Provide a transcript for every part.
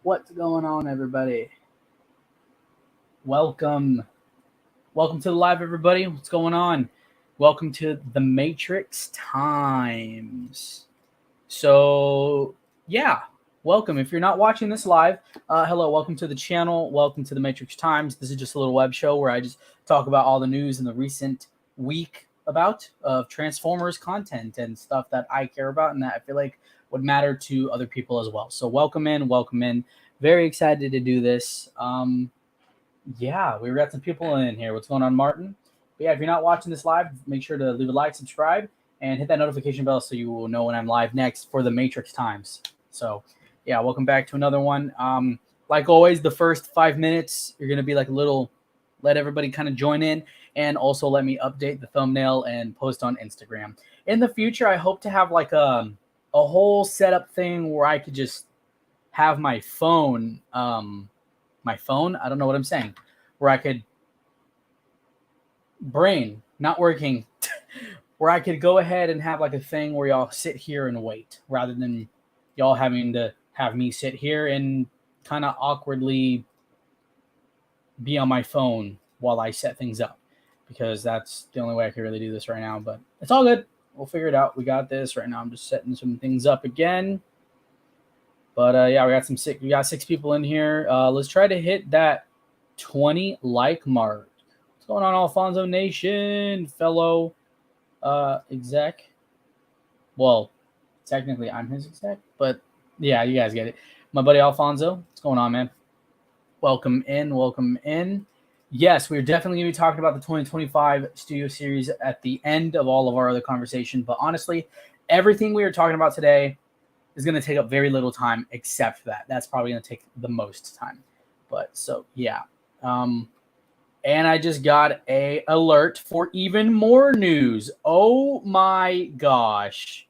What's going on, everybody? Welcome to the live, everybody. What's going on? Welcome to the Matrix Times. So yeah, welcome. If you're not watching this live, hello, welcome to the channel. Welcome to the Matrix Times. This is just a little web show where I just talk about all the news in the recent week about Transformers content and stuff that I care about and that I feel like would matter to other people as well. So welcome in. Very excited to do this. Yeah, we got some people in here. What's going on, Martin? But yeah, if you're not watching this live, make sure to leave a like, subscribe, and hit that notification bell so you will know when I'm live next for the Matrix Times. So yeah, welcome back to another one. Like always, the first 5 minutes, you're going to be like a little, let everybody kind of join in, and also let me update the thumbnail and post on Instagram. In the future, I hope to have like a whole setup thing where I could just have my phone, I don't know what I'm saying, where I could, brain not working, where I could go ahead and have like a thing where y'all sit here and wait rather than y'all having to have me sit here and kind of awkwardly be on my phone while I set things up, because that's the only way I can really do this right now. But it's all good. We'll figure it out. We got this. Right now I'm just setting some things up again. But yeah, we got 6 people in here. Let's try to hit that 20 like mark. What's going on, Alfonso Nation, fellow exec? Well, technically I'm his exec, but yeah, you guys get it. My buddy Alfonso, what's going on, man? Welcome in. Yes, we're definitely going to be talking about the 2025 Studio Series at the end of all of our other conversation. But honestly, everything we are talking about today is going to take up very little time except for that. That's probably going to take the most time. But so, yeah. And I just got a alert for even more news. Oh my gosh.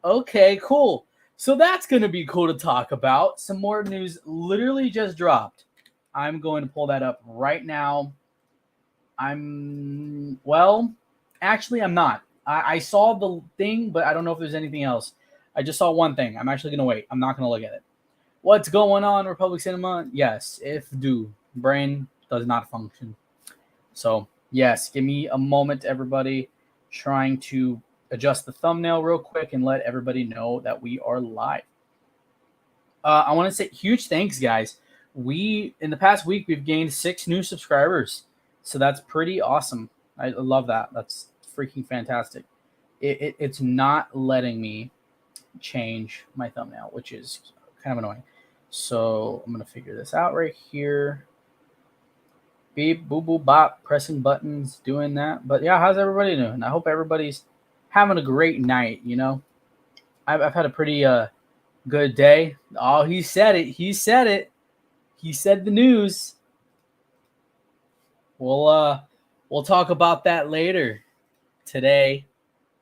Okay, cool. So that's going to be cool to talk about. Some more news literally just dropped. I'm going to pull that up right now. Well, actually, I'm not. I saw the thing, but I don't know if there's anything else. I just saw one thing. I'm actually going to wait. I'm not going to look at it. What's going on, Republic Cinema? Yes, if do. Brain does not function. So, yes, give me a moment, everybody. Trying to adjust the thumbnail real quick and let everybody know that we are live. I want to say huge thanks, guys. In the past week, we've gained 6 new subscribers. So that's pretty awesome. I love that. That's freaking fantastic. It's not letting me change my thumbnail, which is kind of annoying. So I'm going to figure this out right here. Beep, boop, boop, bop, pressing buttons, doing that. But yeah, how's everybody doing? I hope everybody's having a great night, you know. I've had a pretty good day. Oh, he said it. He said the news. We'll talk about that later today.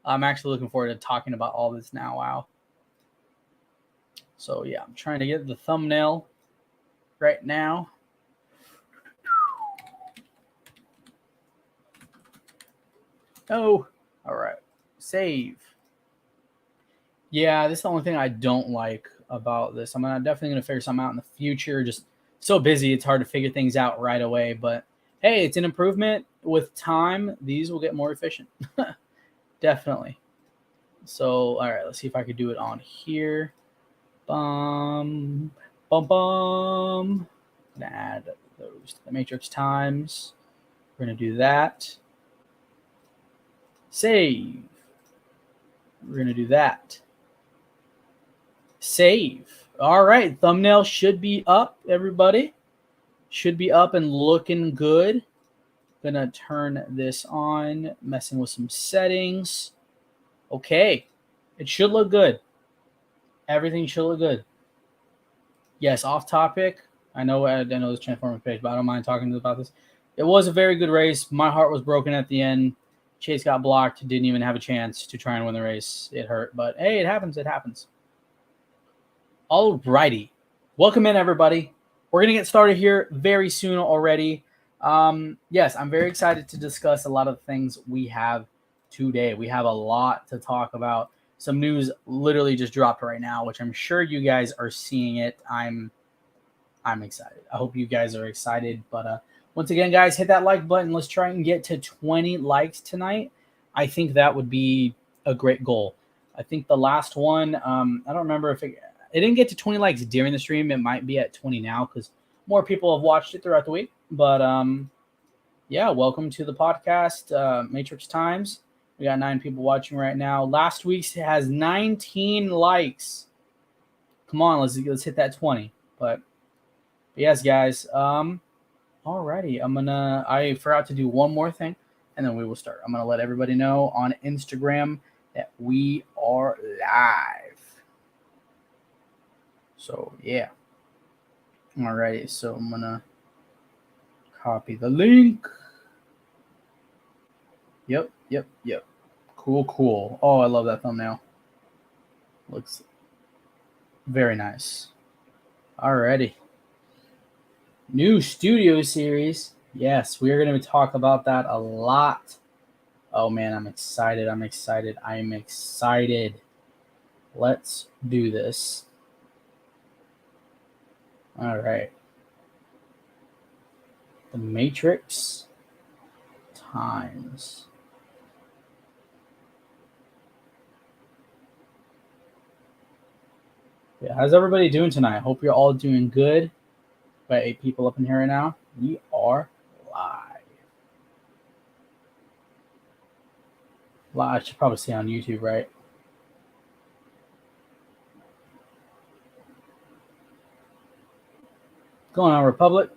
I'm actually looking forward to talking about all this now. Wow. So yeah, I'm trying to get the thumbnail right now. Oh, all right. Save. Yeah, this is the only thing I don't like about this. I'm definitely going to figure something out in the future. Just so busy, it's hard to figure things out right away. But hey, it's an improvement. With time, these will get more efficient. Definitely. So, all right, let's see if I could do it on here. Bum. I'm going to add those to the Matrix Times. We're going to do that. Save. We're going to do that. Save. All right, thumbnail should be up, everybody. Should be up and looking good. Gonna turn this on, messing with some settings. Okay, it should look good. Everything should look good. Yes, off topic. I know this Transformers page, but I don't mind talking about this. It was a very good race. My heart was broken at the end. Chase got blocked. Didn't even have a chance to try and win the race. It hurt, but hey, it happens. It happens. All righty. Welcome in, everybody. We're going to get started here very soon already. Yes, I'm very excited to discuss a lot of things we have today. We have a lot to talk about. Some news literally just dropped right now, which I'm sure you guys are seeing it. I'm I'm excited. I hope you guys are excited. But once again, guys, hit that like button. Let's try and get to 20 likes tonight. I think that would be a great goal. I think the last one, I don't remember if it didn't get to 20 likes during the stream. It might be at 20 now because more people have watched it throughout the week. But yeah, welcome to the podcast, Matrix Times. We got 9 people watching right now. Last week's has 19 likes. Come on, let's hit that 20. But yes, guys. Alrighty, I forgot to do one more thing, and then we will start. I'm gonna let everybody know on Instagram that we are live. So yeah. Alrighty, so I'm gonna copy the link. Yep. Cool. Oh, I love that thumbnail. Looks very nice. Alrighty. New studio series. Yes, we are going to talk about that a lot. Oh, man, I'm excited. Let's do this. All right. The Matrix Times. Yeah, how's everybody doing tonight? Hope you're all doing good. Got 8 people up in here right now. We are live. I should probably say on YouTube, right? What's going on, Republic?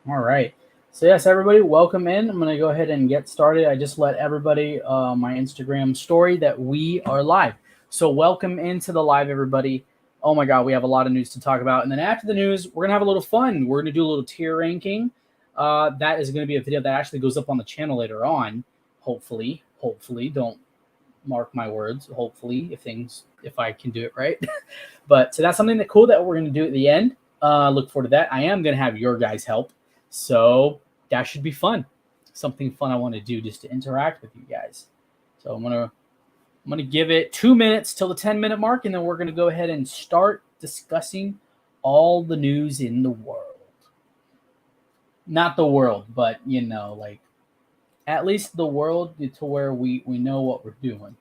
All right. So yes, everybody, welcome in. I'm going to go ahead and get started. I just let everybody my Instagram story that we are live. So welcome into the live, everybody. Oh my God, we have a lot of news to talk about. And then after the news, we're going to have a little fun. We're going to do a little tier ranking. That is going to be a video that actually goes up on the channel later on. Hopefully, don't mark my words. Hopefully, if I can do it right. But so that's something cool that we're going to do at the end. Look forward to that. I am going to have your guys' help. So that should be fun. Something fun I want to do just to interact with you guys. So I'm gonna give it 2 minutes till the 10-minute mark, and then we're gonna go ahead and start discussing all the news in the world. Not the world, but like at least the world to where we know what we're doing.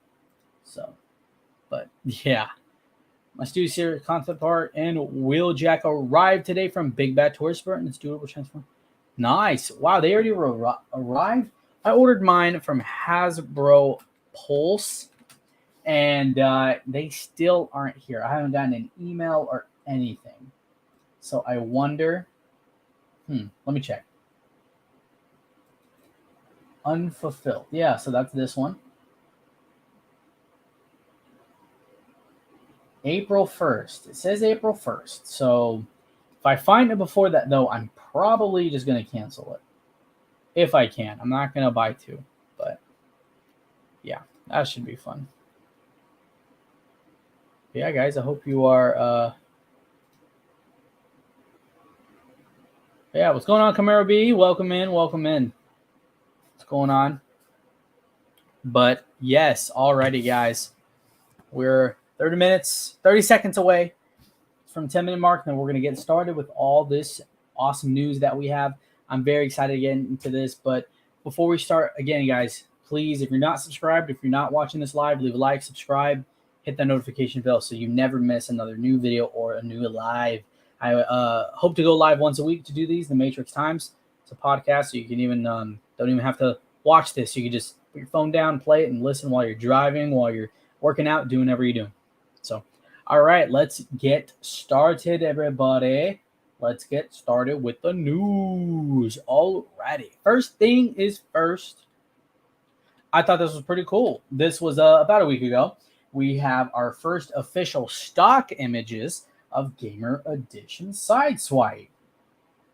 So, but yeah. My studio series concept art and Wheeljack arrived today from Big Bad Toy Spurt, and it's doable transform. Nice. Wow, they already arrived. I ordered mine from Hasbro Pulse, and they still aren't here. I haven't gotten an email or anything. So I wonder. Let me check. Unfulfilled. Yeah, so that's this one. April 1st. It says April 1st. So if I find it before that, though, I'm probably just going to cancel it. If I can. I'm not going to buy 2. But yeah, that should be fun. Yeah, guys, I hope you are. Yeah, what's going on, Camaro B? Welcome in. What's going on? But yes, already, guys. We're 30 seconds away from 10-minute mark, and then we're going to get started with all this awesome news that we have. I'm very excited to get into this, but before we start, again, guys, please, if you're not subscribed, if you're not watching this live, leave a like, subscribe, hit that notification bell so you never miss another new video or a new live. I hope to go live once a week to do these, the Matrix Times. It's a podcast, so you can even don't even have to watch this. You can just put your phone down, play it, and listen while you're driving, while you're working out, doing whatever you're doing. So, all right, let's get started, everybody. Let's get started with the news already. First thing is first. I thought this was pretty cool. This was about a week ago. We have our first official stock images of Gamer Edition SIDESWIPE.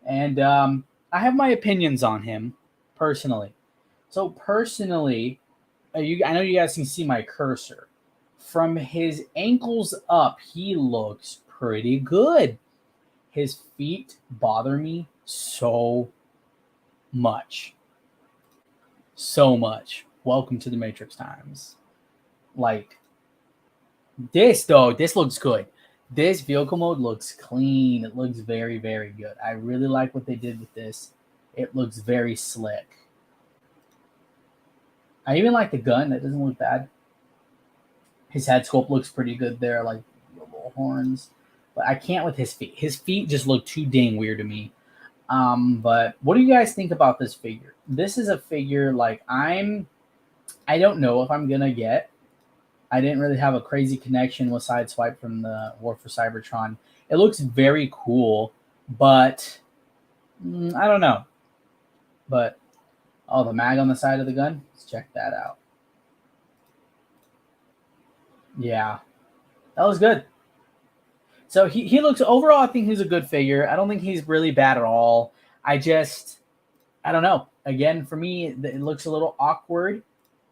And I have my opinions on him personally. So personally, I know you guys can see my cursor. From his ankles up, he looks pretty good. His feet bother me so much. So much. Welcome to the Matrix times. Like, this, though, this looks good. This vehicle mode looks clean. It looks very, very good. I really like what they did with this. It looks very slick. I even like the gun. That doesn't look bad. His head sculpt looks pretty good there, like little horns. But I can't with his feet. His feet just look too dang weird to me. But what do you guys think about this figure? This is a figure like I don't know if I'm gonna get. I didn't really have a crazy connection with SIDESWIPE from the War for Cybertron. It looks very cool, but I don't know. But oh, the mag on the side of the gun. Let's check that out. Yeah, that was good. So he looks overall. I think he's a good figure. I don't think he's really bad at all. I don't know. Again, for me, it looks a little awkward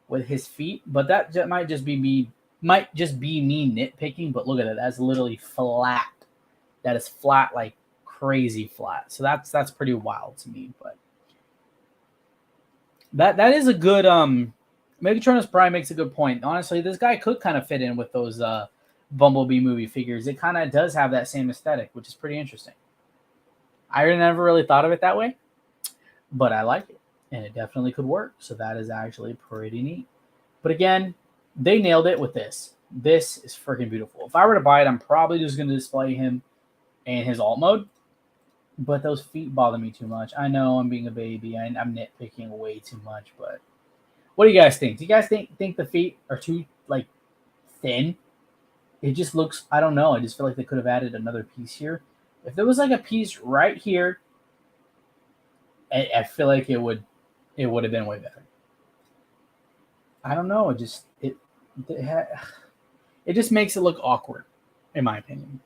with his feet, but that might just be me nitpicking. But look at it. That's literally flat. That is flat, like crazy flat. So that's pretty wild to me. But that is a good Megatronus Prime makes a good point. Honestly, this guy could kind of fit in with those Bumblebee movie figures. It kind of does have that same aesthetic, which is pretty interesting. I never really thought of it that way, but I like it, and it definitely could work. So that is actually pretty neat. But again, they nailed it with this. This is freaking beautiful. If I were to buy it, I'm probably just going to display him in his alt mode. But those feet bother me too much. I know I'm being a baby. I'm nitpicking way too much. But what do you guys think? Do you guys think the feet are too like thin? It just looks. I don't know. I just feel like they could have added another piece here. If there was like a piece right here, I feel like it would have been way better. I don't know. It just makes it look awkward, in my opinion.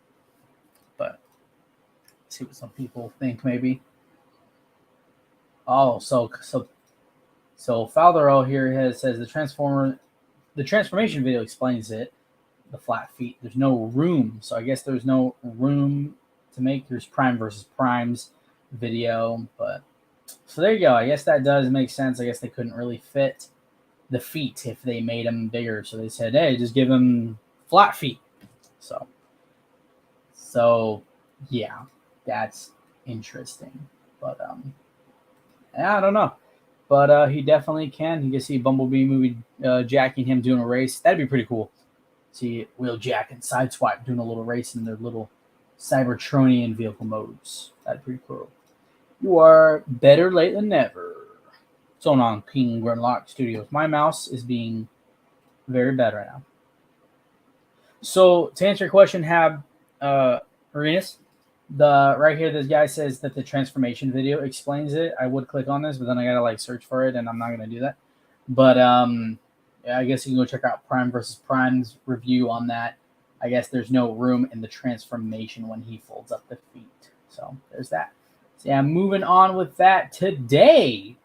But let's see what some people think. Maybe. Oh, so Threezero here says the transformation video explains it. The flat feet. There's no room, so I guess there's no room to make. There's Prime versus Primes video, but so there you go. I guess that does make sense. I guess they couldn't really fit the feet if they made them bigger, so they said, "Hey, just give them flat feet." So yeah, that's interesting. But I don't know. But he definitely can. You can see Bumblebee movie jacking him doing a race. That'd be pretty cool. See Wheeljack and SIDESWIPE doing a little race in their little Cybertronian vehicle modes. That'd be pretty cool. You are better late than never. What's going on, King Grimlock Studios? My mouse is being very bad right now. So to answer your question, Arenas, right here, this guy says that the transformation video explains it. I would click on this, but then I gotta like search for it, and I'm not gonna do that. But yeah, I guess you can go check out Prime versus Prime's review on that. I guess there's no room in the transformation when he folds up the feet. So there's that. So yeah, moving on with that. Today,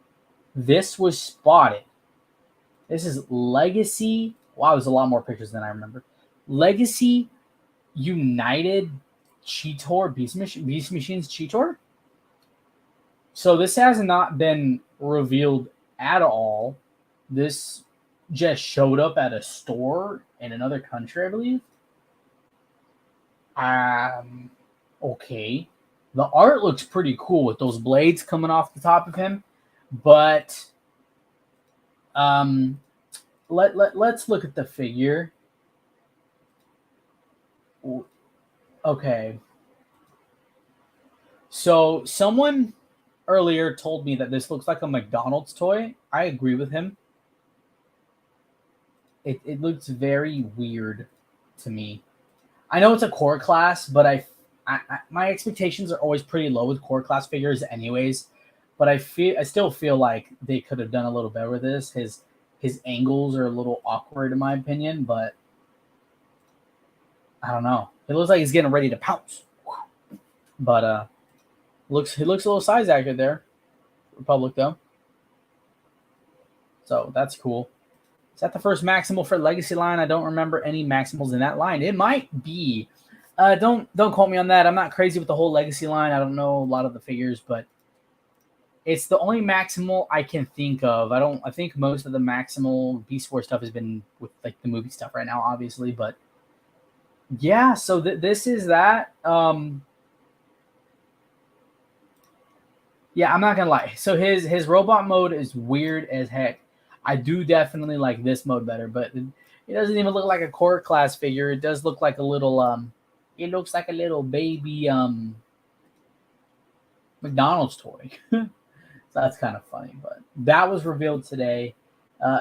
this was spotted. This is Legacy. Wow, there's a lot more pictures than I remember. Legacy United CHEETOR, Beast Machines CHEETOR. So this has not been revealed at all. This just showed up at a store in another country, I believe. Okay. The art looks pretty cool with those blades coming off the top of him, but let's look at the figure. Okay. So someone earlier told me that this looks like a McDonald's toy. I agree with him. It looks very weird to me. I know it's a core class, but I my expectations are always pretty low with core class figures anyways. But I still feel like they could have done a little better with this. His angles are a little awkward in my opinion, but I don't know. It looks like he's getting ready to pounce. But he looks a little size accurate there. Republic though. So that's cool. Is that the first maximal for Legacy line? I don't remember any maximals in that line. It might be Don't quote me on that. I'm not crazy with the whole legacy line. I don't know a lot of the figures, but it's the only Maximal I can think of. I think most of the Maximal Beast Wars stuff has been with like the movie stuff right now, obviously, but yeah, so this is that. Yeah, I'm not gonna lie. So his robot mode is weird as heck. I do definitely like this mode better, but it doesn't even look like a core class figure. It does look like a little it looks like a little baby McDonald's toy. So that's kind of funny, but that was revealed today.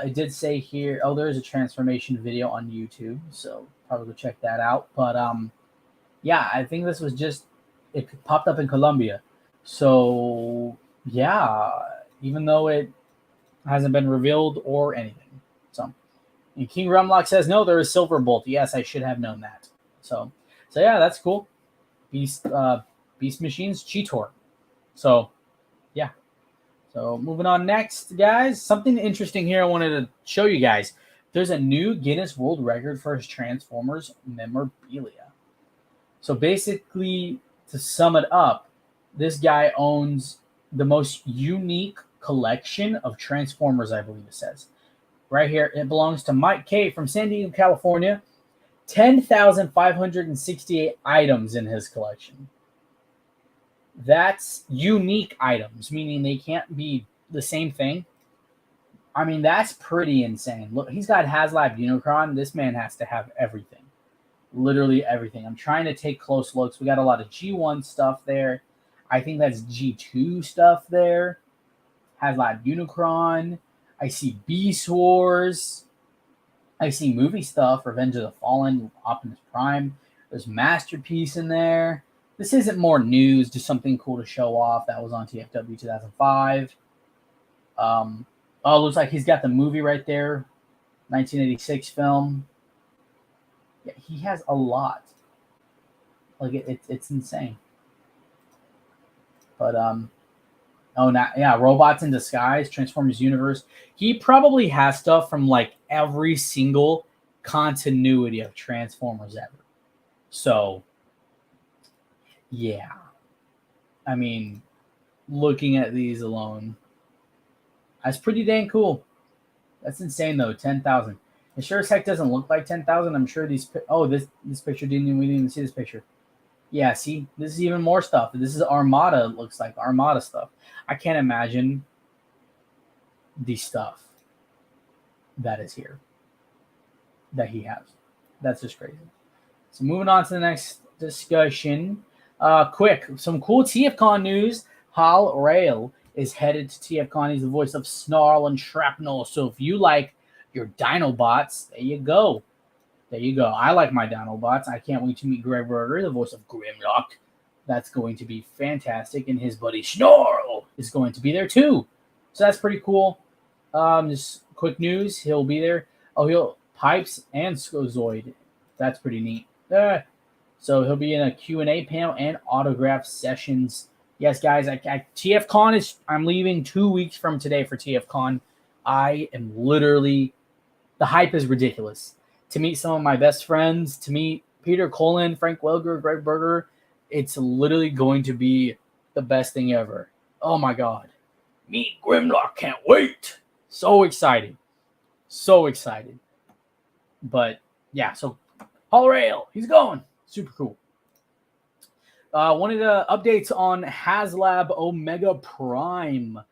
It did say here, oh, there's a transformation video on YouTube, so probably go check that out. But yeah, I think this was just it popped up in Colombia. So yeah, even though it hasn't been revealed or anything. So and King Rumlock says no, there is Silverbolt. Yes, I should have known that. So yeah, that's cool. Beast Machines CHEETOR. So yeah. So moving on next, guys. Something interesting here I wanted to show you guys. There's a new Guinness World Record for his Transformers memorabilia. So basically, to sum it up, this guy owns the most unique collection of Transformers, I believe it says. Right here, it belongs to Mike K. from San Diego, California. 10,568 items in his collection. That's unique items, meaning they can't be the same thing. I mean, that's pretty insane. Look, he's got HASLAB Unicron. This man has to have everything. Literally everything. I'm trying to take close looks. We got a lot of G1 stuff there. I think that's G2 stuff there. HASLAB Unicron. I see Beast Wars. I see movie stuff. Revenge of the Fallen, Optimus Prime. There's Masterpiece in there. This isn't more news, just something cool to show off. That was on TFW 2005. Oh, looks like he's got the movie right there. 1986 film. Yeah, he has a lot. Like it's insane. But Robots in Disguise, Transformers Universe. He probably has stuff from like every single continuity of Transformers ever. So yeah. I mean, looking at these alone, that's pretty dang cool. That's insane though, 10,000. It sure as heck doesn't look like 10,000. I'm sure these. Oh, this picture we didn't even see this picture. Yeah, see, this is even more stuff. This is Armada. It looks like Armada stuff. I can't imagine the stuff that is here that he has. That's just crazy. So moving on to the next discussion. Quick, some cool TFCON news. RAYLE is headed to TFCON. He's the voice of Snarl and Shrapnel. So if you like your Dinobots, there you go. There you go. I like my Dinobots. I can't wait to meet Greg Berger, the voice of Grimlock. That's going to be fantastic. And his buddy Snarl is going to be there too. So that's pretty cool. Just quick news. He'll be there. Oh, he'll Pipes and Scozoid. That's pretty neat. So he'll be in a Q&A panel and autograph sessions. Yes, guys, TFCon is. I'm leaving 2 weeks from today for TFCon. I am literally. The hype is ridiculous. To meet some of my best friends, to meet Peter Cullen, Frank Welker, Greg Berger, it's literally going to be the best thing ever. Oh my God. Meet Grimlock, can't wait. So excited. So excited. But yeah, so RAYLE, he's going. Super cool. Wanted updates on HASLAB OMEGAPRIME.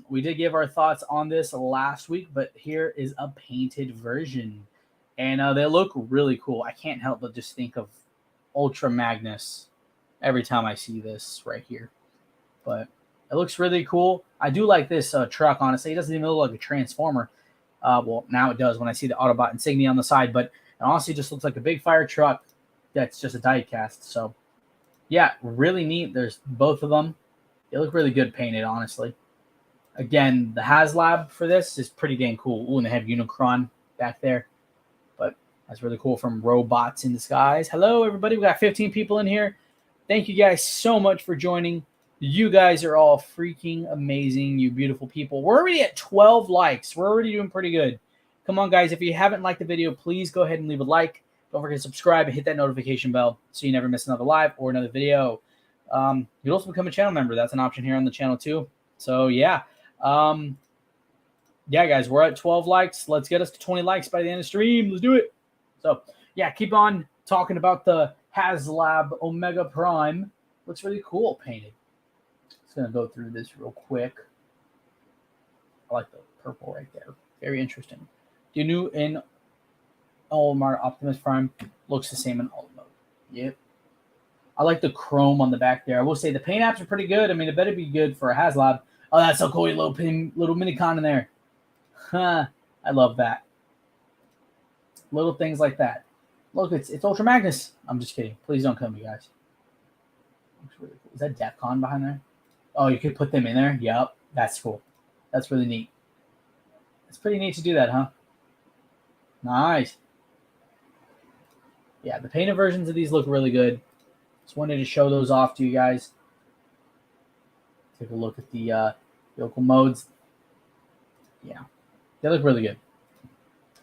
We did give our thoughts on this last week, but here is a painted version. And they look really cool. I can't help but just think of Ultra Magnus every time I see this right here. But it looks really cool. I do like this truck, honestly. It doesn't even look like a Transformer. Well, now it does when I see the Autobot insignia on the side. But it honestly just looks like a big fire truck that's just a die cast. So, yeah, really neat. There's both of them. They look really good painted, honestly. Again, the HASLAB for this is pretty dang cool. Ooh, and they have Unicron back there. But that's really cool from Robots in Disguise. Hello, everybody. We got 15 people in here. Thank you guys so much for joining. You guys are all freaking amazing, you beautiful people. We're already at 12 likes. We're already doing pretty good. Come on, guys. If you haven't liked the video, please go ahead and leave a like. Don't forget to subscribe and hit that notification bell so you never miss another live or another video. You'll also become a channel member. That's an option here on the channel too. So yeah. Yeah, guys, we're at 12 likes. Let's get us to 20 likes by the end of the stream. Let's do it. So yeah, keep on talking about the HASLAB OMEGAPRIME. Looks really cool painted. Just gonna go through this real quick. I like the purple right there. Very interesting. The new in Olimar Optimus Prime looks the same in all mode. Yep. I like the chrome on the back there. I will say the paint apps are pretty good. I mean, it better be good for a HASLAB. Oh, that's so cool. Little minicon in there. Huh. I love that. Little things like that. Look, it's Ultra Magnus. I'm just kidding. Please don't kill me, guys. Looks really cool. Is that TFCON behind there? Oh, you could put them in there? Yep. That's cool. That's really neat. It's pretty neat to do that, huh? Nice. Yeah, the painted versions of these look really good. Just wanted to show those off to you guys. Take a look at the local modes. Yeah, they look really good.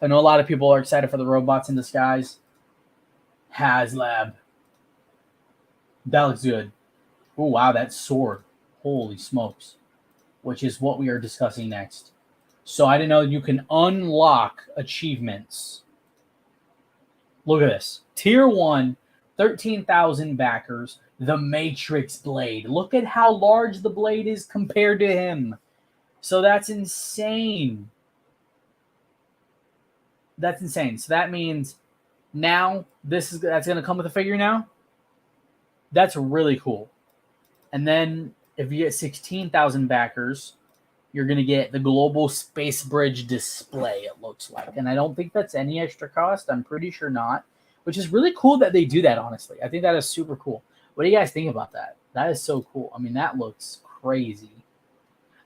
I know a lot of people are excited for the robots in disguise. HASLAB. That looks good. Oh, wow, that sword. Holy smokes. Which is what we are discussing next. So I didn't know you can unlock achievements. Look at this. Tier 1, 13,000 backers. The Matrix Blade. Look at how large the blade is compared to him. So that's insane. That's insane. So that means now that's going to come with a figure now. That's really cool. And then if you get 16,000 backers, you're going to get the global space bridge display, it looks like. And I don't think that's any extra cost. I'm pretty sure not, which is really cool that they do that, honestly. I think that is super cool. What do you guys think about that? That is so cool. I mean, that looks crazy.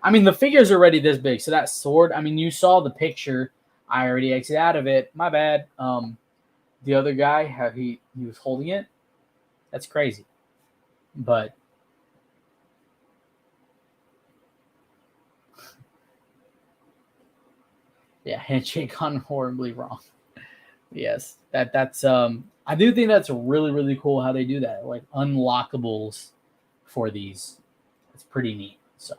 I mean, the figure's already this big. So that sword, I mean, you saw the picture. I already exited out of it. My bad. The other guy, how he was holding it. That's crazy. But yeah, handshake gone horribly wrong. Yes, that's I do think that's really, really cool how they do that. Like unlockables for these. It's pretty neat. So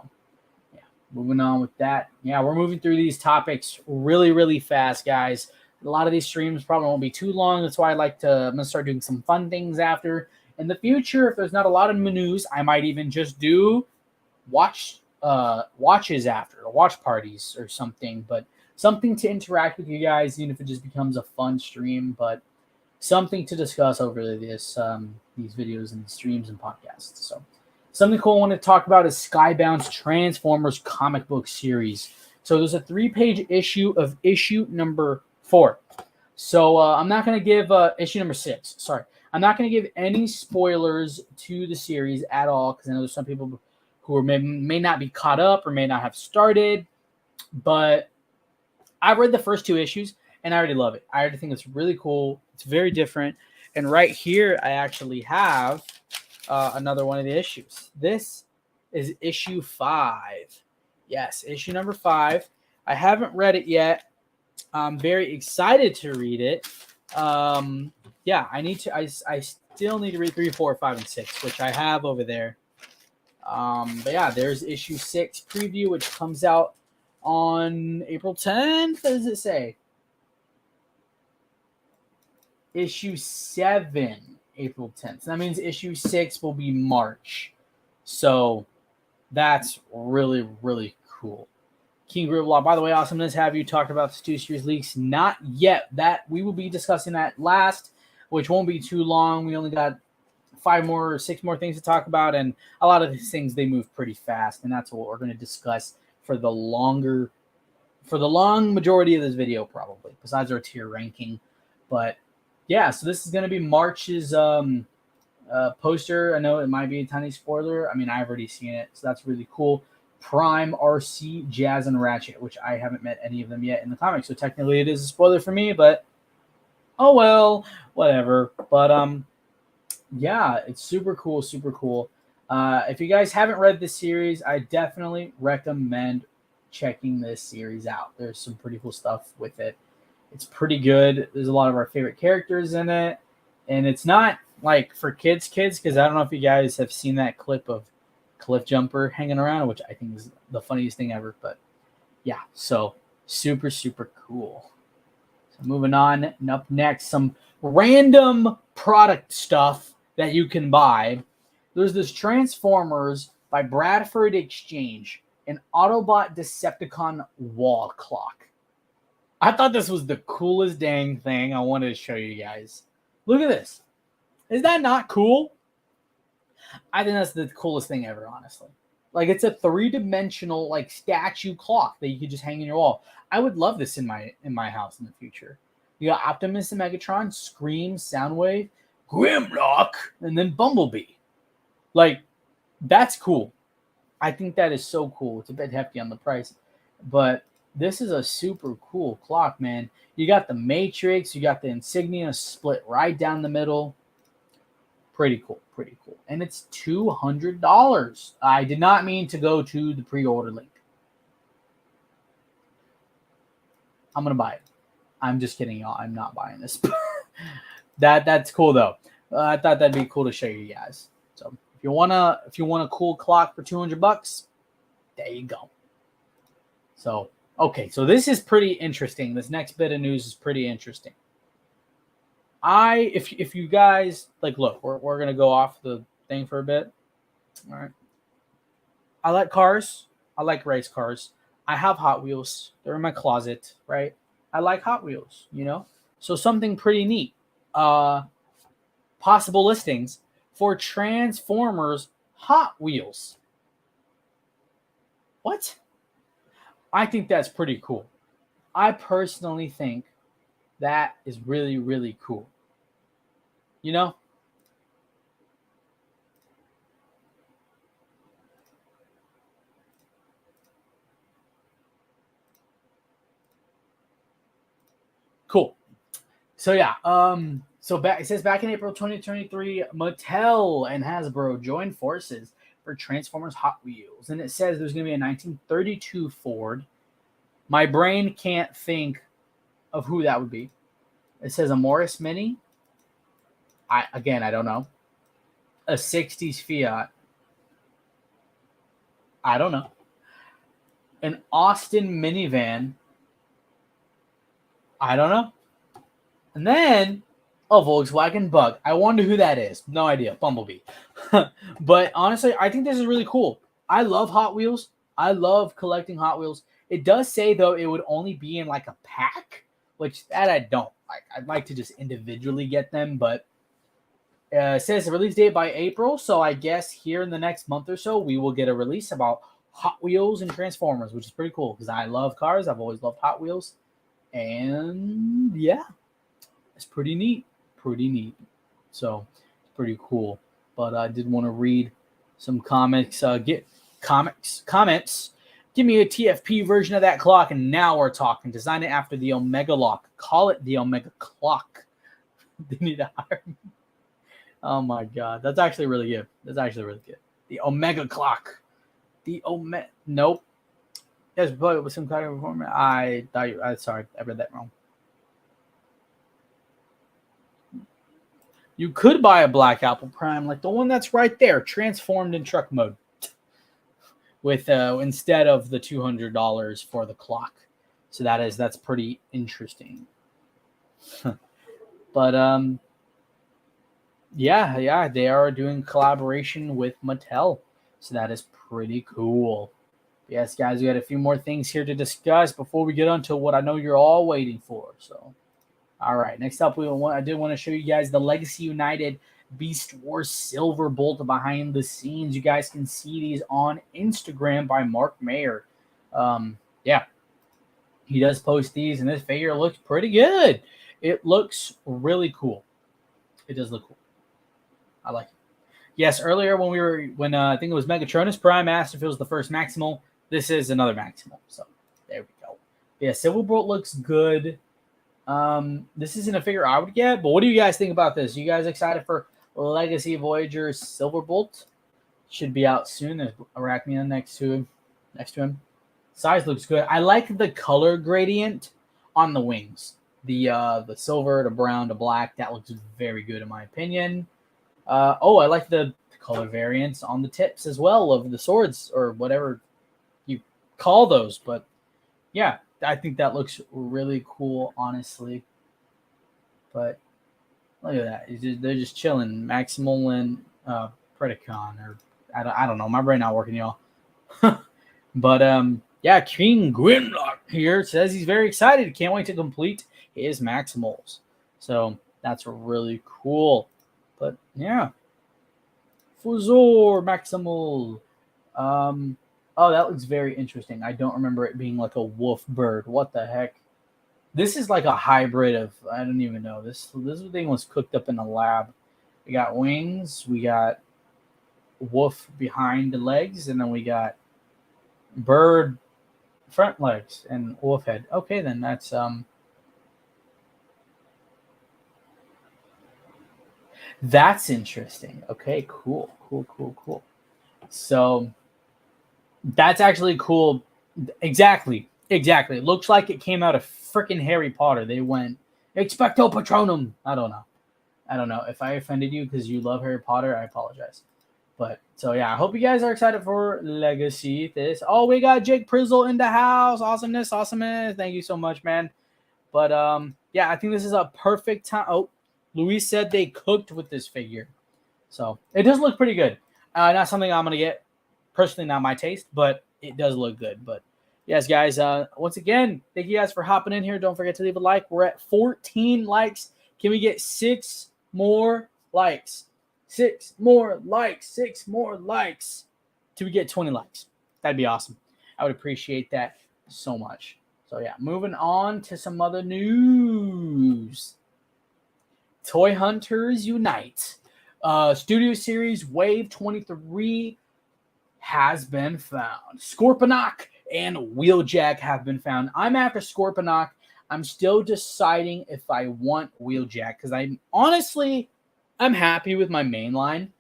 yeah, moving on with that. Yeah, we're moving through these topics really, really fast, guys. A lot of these streams probably won't be too long. That's why I'm gonna start doing some fun things after. In the future, if there's not a lot of news, I might even just do watches after, or watch parties or something. But something to interact with you guys, even if it just becomes a fun stream, but something to discuss over this these videos and streams and podcasts. So something cool I want to talk about is Skybound's Transformers comic book series. So there's a 3-page issue of issue number 4. So I'm not going to give issue number 6. Sorry. I'm not going to give any spoilers to the series at all because I know there's some people who may not be caught up or may not have started. But I read the first 2 issues, and I already love it. I already think it's really cool. It's very different. And right here, I actually have another one of the issues. This is issue 5. Yes, issue number 5. I haven't read it yet. I'm very excited to read it. Yeah, I need to. I still need to read 3, 4, 5, and 6, which I have over there. But yeah, there's issue 6 preview, which comes out on April 10th. What does it say? Issue 7, April 10th. So that means issue 6 will be March. So that's really, really cool. King Gridlock, by the way, awesomeness. Have you talked about the 2 series leaks? Not yet. That we will be discussing that last, which won't be too long. We only got 5 more or 6 more things to talk about, and a lot of these things they move pretty fast, and that's what we're going to discuss for the long majority of this video, probably, besides our tier ranking. But yeah, so this is going to be March's poster. I know it might be a tiny spoiler. I mean, I've already seen it, so that's really cool. Prime, RC, Jazz, and Ratchet, which I haven't met any of them yet in the comics, so technically it is a spoiler for me, but oh well, whatever. But yeah, it's super cool, super cool. If you guys haven't read this series, I definitely recommend checking this series out. There's some pretty cool stuff with it. It's pretty good. There's a lot of our favorite characters in it, and it's not like for kids, because I don't know if you guys have seen that clip of Cliff Jumper hanging around, which I think is the funniest thing ever. But yeah, so super, super cool. So moving on, and up next, some random product stuff that you can buy. There's this Transformers by Bradford Exchange, an Autobot Decepticon wall clock. I thought this was the coolest dang thing. I wanted to show you guys. Look at this. Is that not cool? I think that's the coolest thing ever, honestly. Like, it's a 3-dimensional like statue clock that you could just hang in your wall. I would love this in my house in the future. You got Optimus and Megatron, Scream, Soundwave, Grimlock, and then Bumblebee. Like, that's cool. I think that is so cool. It's a bit hefty on the price, but this is a super cool clock, man. You got the Matrix, you got the insignia split right down the middle. Pretty cool, pretty cool. And it's $200. I did not mean to go to the pre-order link. I'm going to buy it. I'm just kidding, y'all. I'm not buying this. That's cool, though. I thought that'd be cool to show you guys. So if you want a cool clock for $200, there you go. So, okay, so this is pretty interesting. This next bit of news is pretty interesting. If you guys like, look, we're gonna go off the thing for a bit. All right. I like cars. I like race cars. I have Hot Wheels. They're in my closet, right? I like Hot Wheels, you know? So something pretty neat. Possible listings for Transformers Hot Wheels. What? I think that's pretty cool. I personally think that is really, really cool. You know? Cool. So yeah, it says back in April 2023, Mattel and Hasbro joined forces for Transformers Hot Wheels, and it says there's going to be a 1932 Ford. My brain can't think of who that would be. It says a Morris Mini. I don't know. A 60s Fiat. I don't know. An Austin minivan. I don't know. And then a Volkswagen Bug. I wonder who that is. No idea. Bumblebee. But honestly, I think this is really cool. I love Hot Wheels. I love collecting Hot Wheels. It does say, though, it would only be in like a pack, which that I don't like. I'd like to just individually get them, but it says the release date by April. So I guess here in the next month or so, we will get a release about Hot Wheels and Transformers, which is pretty cool because I love cars. I've always loved Hot Wheels. And yeah, it's pretty neat. Pretty neat. So it's pretty cool. But I did want to read some comics. Comments. Give me a TFP version of that clock, and now we're talking. Design it after the Omega Lock. Call it the Omega Clock. They need to hire me. Oh my god, that's actually really good. That's actually really good. The Omega Clock. Nope. Yes, but it was some kind of performance. Sorry, I read that wrong. You could buy a Black Apple Prime, like the one that's right there, transformed in truck mode, with instead of the $200 for the clock. So that's pretty interesting. But yeah, they are doing collaboration with Mattel, so that is pretty cool. Yes, guys, we got a few more things here to discuss before we get on to what I know you're all waiting for. So, all right, next up, I did want to show you guys the Legacy United Beast Wars Silverbolt behind the scenes. You guys can see these on Instagram by Mark Mayer. Yeah, he does post these, and this figure looks pretty good. It looks really cool. It does look cool. I like it. Yes, earlier when I think it was Megatronus Prime asked if it was the first Maximal. This is another Maximal. So there we go. Yeah, Silverbolt looks good. This isn't a figure I would get, but what do you guys think about this? You guys excited for Legacy Voyager Silverbolt? Should be out soon. There's Arachnia next to him. Size looks good. I like the color gradient on the wings. the silver, the brown, the black. That looks very good in my opinion. Oh, I like the color variants on the tips as well of the swords or whatever you call those. But yeah, I think that looks really cool, honestly. But look at that. They're just chilling. Maximal and Predacon, or I don't know. My brain not working, y'all. But yeah, King Grimlock here says he's very excited. Can't wait to complete his Maximals. So that's really cool. But yeah, Fuzor Maximal. Oh, that looks very interesting. I don't remember it being like a wolf bird. What the heck? This is like a hybrid of, I don't even know. This thing was cooked up in a lab. We got wings, we got wolf behind the legs, and then we got bird front legs and wolf head. Okay, then that's interesting. Okay, cool. So that's actually cool. Exactly. It looks like it came out of freaking Harry Potter. They went expecto patronum. I don't know. If I offended you because you love Harry Potter, I apologize. But so yeah, I hope you guys are excited for Legacy. We got Jake Prizzle in the house. Awesomeness. Thank you so much, man. But yeah, I think this is a perfect time. Oh, Luis said they cooked with this figure, so it does look pretty good. Not something I'm gonna get personally, not my taste, but it does look good. But yes, guys, once again, thank you guys for hopping in here. Don't forget to leave a like. We're at 14 likes. Can we get 6 more likes? 6 more likes. Till we get 20 likes. That'd be awesome. I would appreciate that so much. So yeah, moving on to some other news. Toy Hunters Unite. Studio Series Wave 23 has been found. Scorponok and Wheeljack have been found. I'm after Scorponok. I'm still deciding if I want Wheeljack because I'm happy with my main line.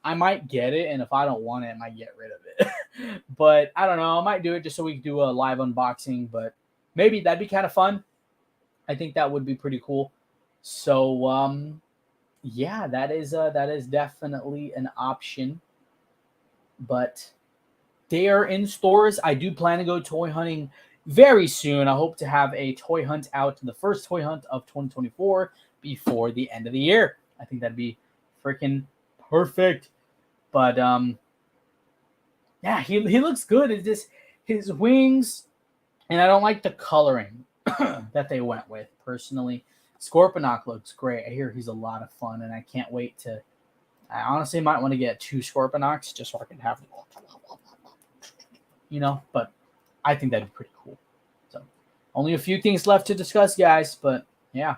I might get it, and if I don't want it, I might get rid of it. But I don't know. I might do it just so we can do a live unboxing, but maybe that'd be kind of fun. I think that would be pretty cool. So yeah, that is definitely an option. But they are in stores. I do plan to go toy hunting very soon. I hope to have a toy hunt out, the first toy hunt of 2024 before the end of the year. I think that'd be freaking perfect. But yeah, he looks good. It's just his wings, and I don't like the coloring that they went with personally. Scorponok looks great. I hear he's a lot of fun, and I can't wait to. I honestly might want to get 2 Scorponoks just so I can have, but I think that'd be pretty cool. So only a few things left to discuss, guys, but yeah.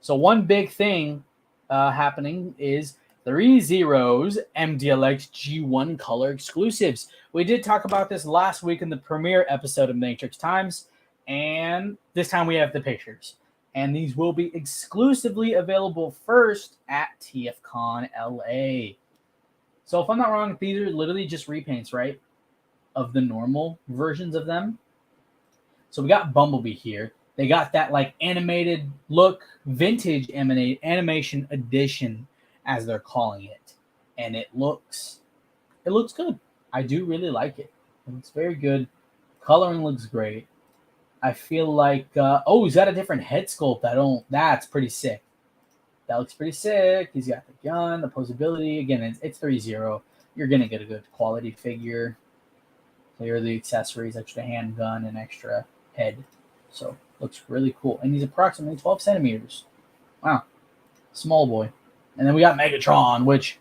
So one big thing happening is Threezero's MDLX G1 color exclusives. We did talk about this last week in the premiere episode of Matrix Times, and this time we have the pictures. And these will be exclusively available first at TFCON LA. So if I'm not wrong, these are literally just repaints, right? Of the normal versions of them. So we got Bumblebee here. They got that like animated look, vintage animation edition, as they're calling it. And it looks good. I do really like it. It looks very good. Coloring looks great. I feel like, he's got a different head sculpt. That's pretty sick. That looks pretty sick. He's got the gun, the posability. Again, it's Threezero. You're going to get a good quality figure. Here are the accessories, extra handgun and extra head. So, looks really cool. And he's approximately 12 centimeters. Wow. Small boy. And then we got Megatron, which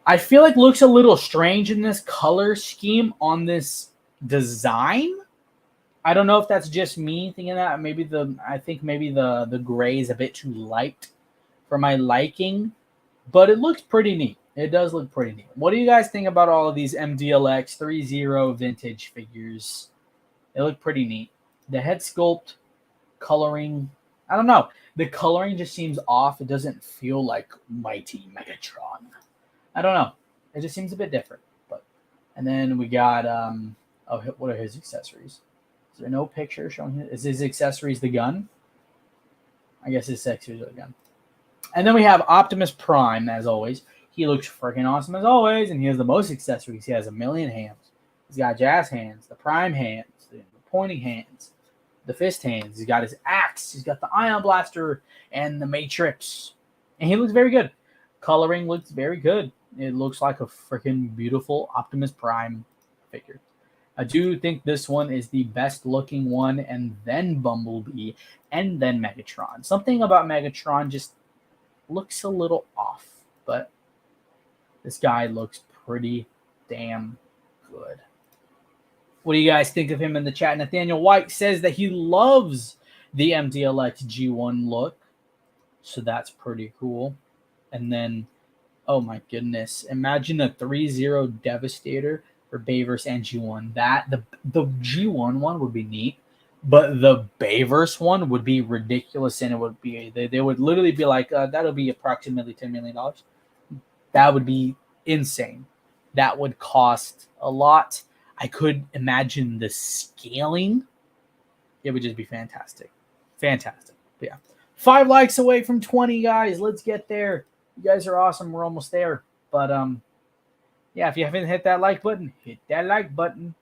I feel like looks a little strange in this color scheme on this design. I don't know if that's just me thinking that. I think maybe the gray is a bit too light for my liking, but it looks pretty neat. It does look pretty neat. What do you guys think about all of these MDLX Threezero vintage figures? They look pretty neat. The head sculpt, coloring, I don't know. The coloring just seems off. It doesn't feel like mighty Megatron. I don't know. It just seems a bit different. And then we got what are his accessories? Is there no picture showing his accessories? The gun. I guess his 6 years again. And then we have Optimus Prime, as always. He looks freaking awesome as always, and he has the most accessories. He has a million hands. He's got jazz hands, the prime hands, the pointing hands, the fist hands. He's got his axe. He's got the ion blaster and the matrix. And he looks very good. Coloring looks very good. It looks like a freaking beautiful Optimus Prime figure. I do think this one is the best looking one, and then Bumblebee, and then Megatron. Something about Megatron just looks a little off, but this guy looks pretty damn good. What do you guys think of him in the chat? Nathaniel White says that he loves the MDLX G1 look, so that's pretty cool. And then, oh my goodness, imagine a Threezero Devastator for Bayverse and G1. That the G1 one would be neat, but the Bayverse one would be ridiculous, and it would be they would literally be like that'll be approximately $10 million. That would be insane. That would cost a lot. I could imagine the scaling. It would just be fantastic. Fantastic. But yeah. 5 likes away from 20, guys. Let's get there. You guys are awesome. We're almost there. But yeah, if you haven't hit that like button, hit that like button.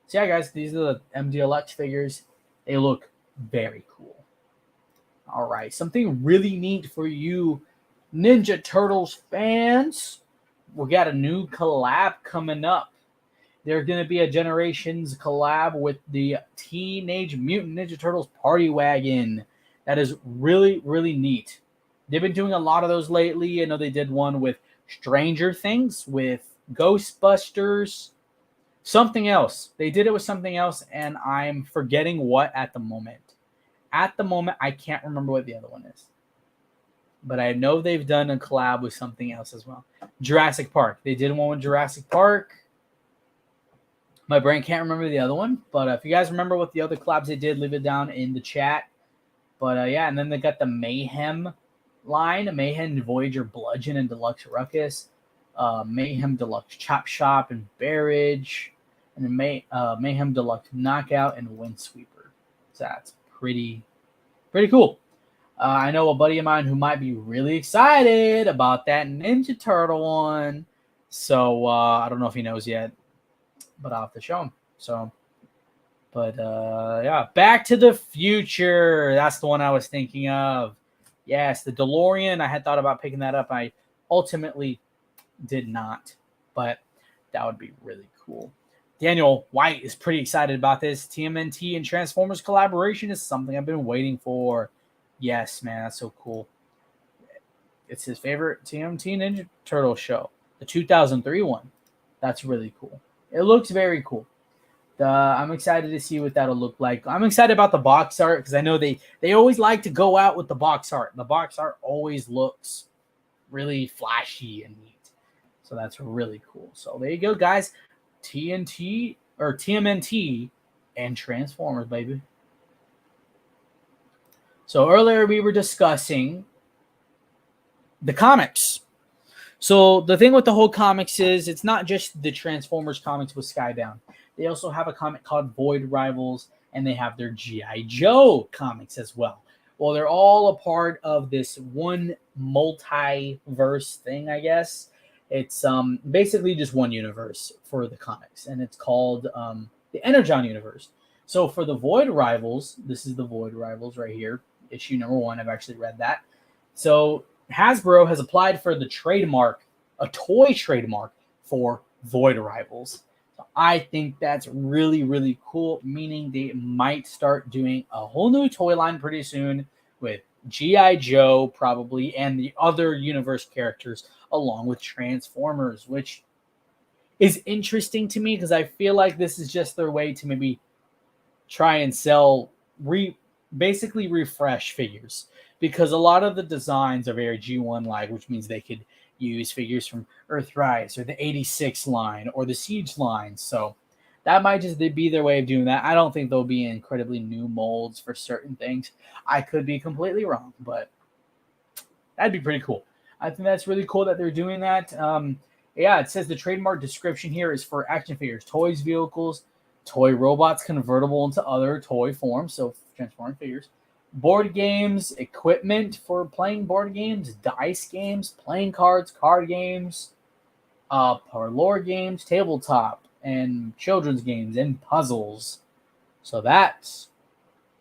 So yeah, guys, these are the MDLX figures. They look very cool. All right, something really neat for you Ninja Turtles fans. We got a new collab coming up. There's going to be a Generations collab with the Teenage Mutant Ninja Turtles Party Wagon. That is really, really neat. They've been doing a lot of those lately. I know they did one with Stranger Things, with Ghostbusters, something else. They did it with something else, and I'm forgetting what at the moment. At the moment, I can't remember what the other one is. But I know they've done a collab with something else as well. Jurassic Park. They did one with Jurassic Park. My brain can't remember the other one. But if you guys remember what the other collabs they did, leave it down in the chat. But yeah, and then they got the Mayhem line. Mayhem, Voyager, Bludgeon, and Deluxe Ruckus. Mayhem Deluxe Chop Shop and Barrage. And then Mayhem Deluxe Knockout and Windsweeper. So that's pretty cool. I know a buddy of mine who might be really excited about that Ninja Turtle one. So I don't know if he knows yet, but I'll have to show him. So, but yeah, Back to the Future. That's the one I was thinking of. Yes, the DeLorean. I had thought about picking that up. I ultimately did not, but that would be really cool. Daniel White is pretty excited about this. TMNT and Transformers collaboration is something I've been waiting for. Yes, man, that's so cool. It's his favorite TMNT Ninja Turtle show, the 2003 one. That's really cool. It looks very cool. I'm excited to see what that'll look like. I'm excited about the box art because I know they always like to go out with the box art. The box art always looks really flashy and neat. So that's really cool. So there you go, guys. TNT or TMNT and Transformers, baby. So earlier we were discussing the comics. So the thing with the whole comics is it's not just the Transformers comics with Skybound. They also have a comic called Void Rivals, and they have their G.I. Joe comics as well. Well, they're all a part of this one multiverse thing, I guess. It's basically just one universe for the comics, and it's called the Energon universe. So for the Void Rivals, this is the Void Rivals right here, issue number 1. I've actually read that. So Hasbro has applied for the trademark, a toy trademark for Void Rivals. So I think that's really, really cool, meaning they might start doing a whole new toy line pretty soon with G.I. Joe probably and the other universe characters along with Transformers, which is interesting to me because I feel like this is just their way to maybe try and sell, basically refresh figures, because a lot of the designs are very G1-like, which means they could use figures from Earthrise or the 86 line or the Siege line. So that might just be their way of doing that. I don't think there'll be incredibly new molds for certain things. I could be completely wrong, but that'd be pretty cool. I think that's really cool that they're doing that. Yeah, it says the trademark description here is for action figures, toys, vehicles, toy robots convertible into other toy forms, so transforming figures, board games, equipment for playing board games, dice games, playing cards, card games, parlor games, tabletop, and children's games and puzzles. So that's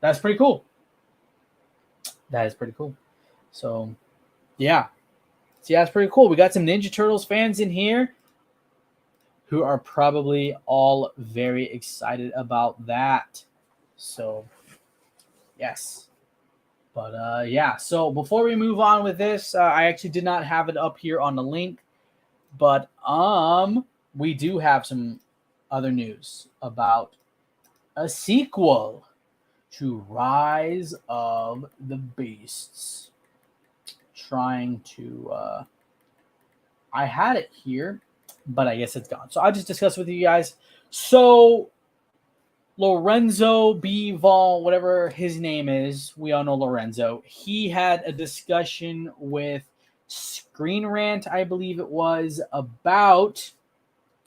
pretty cool. That is pretty cool. So yeah. So yeah, it's pretty cool. We got some Ninja Turtles fans in here who are probably all very excited about that. So yes. But yeah, so before we move on with this, I actually did not have it up here on the link, but we do have some other news about a sequel to Rise of the Beasts. Trying to I had it here, but I guess it's gone. So I'll just discuss with you guys. So Lorenzo B. Vol, whatever his name is, we all know Lorenzo. He had a discussion with Screen Rant, I believe it was, about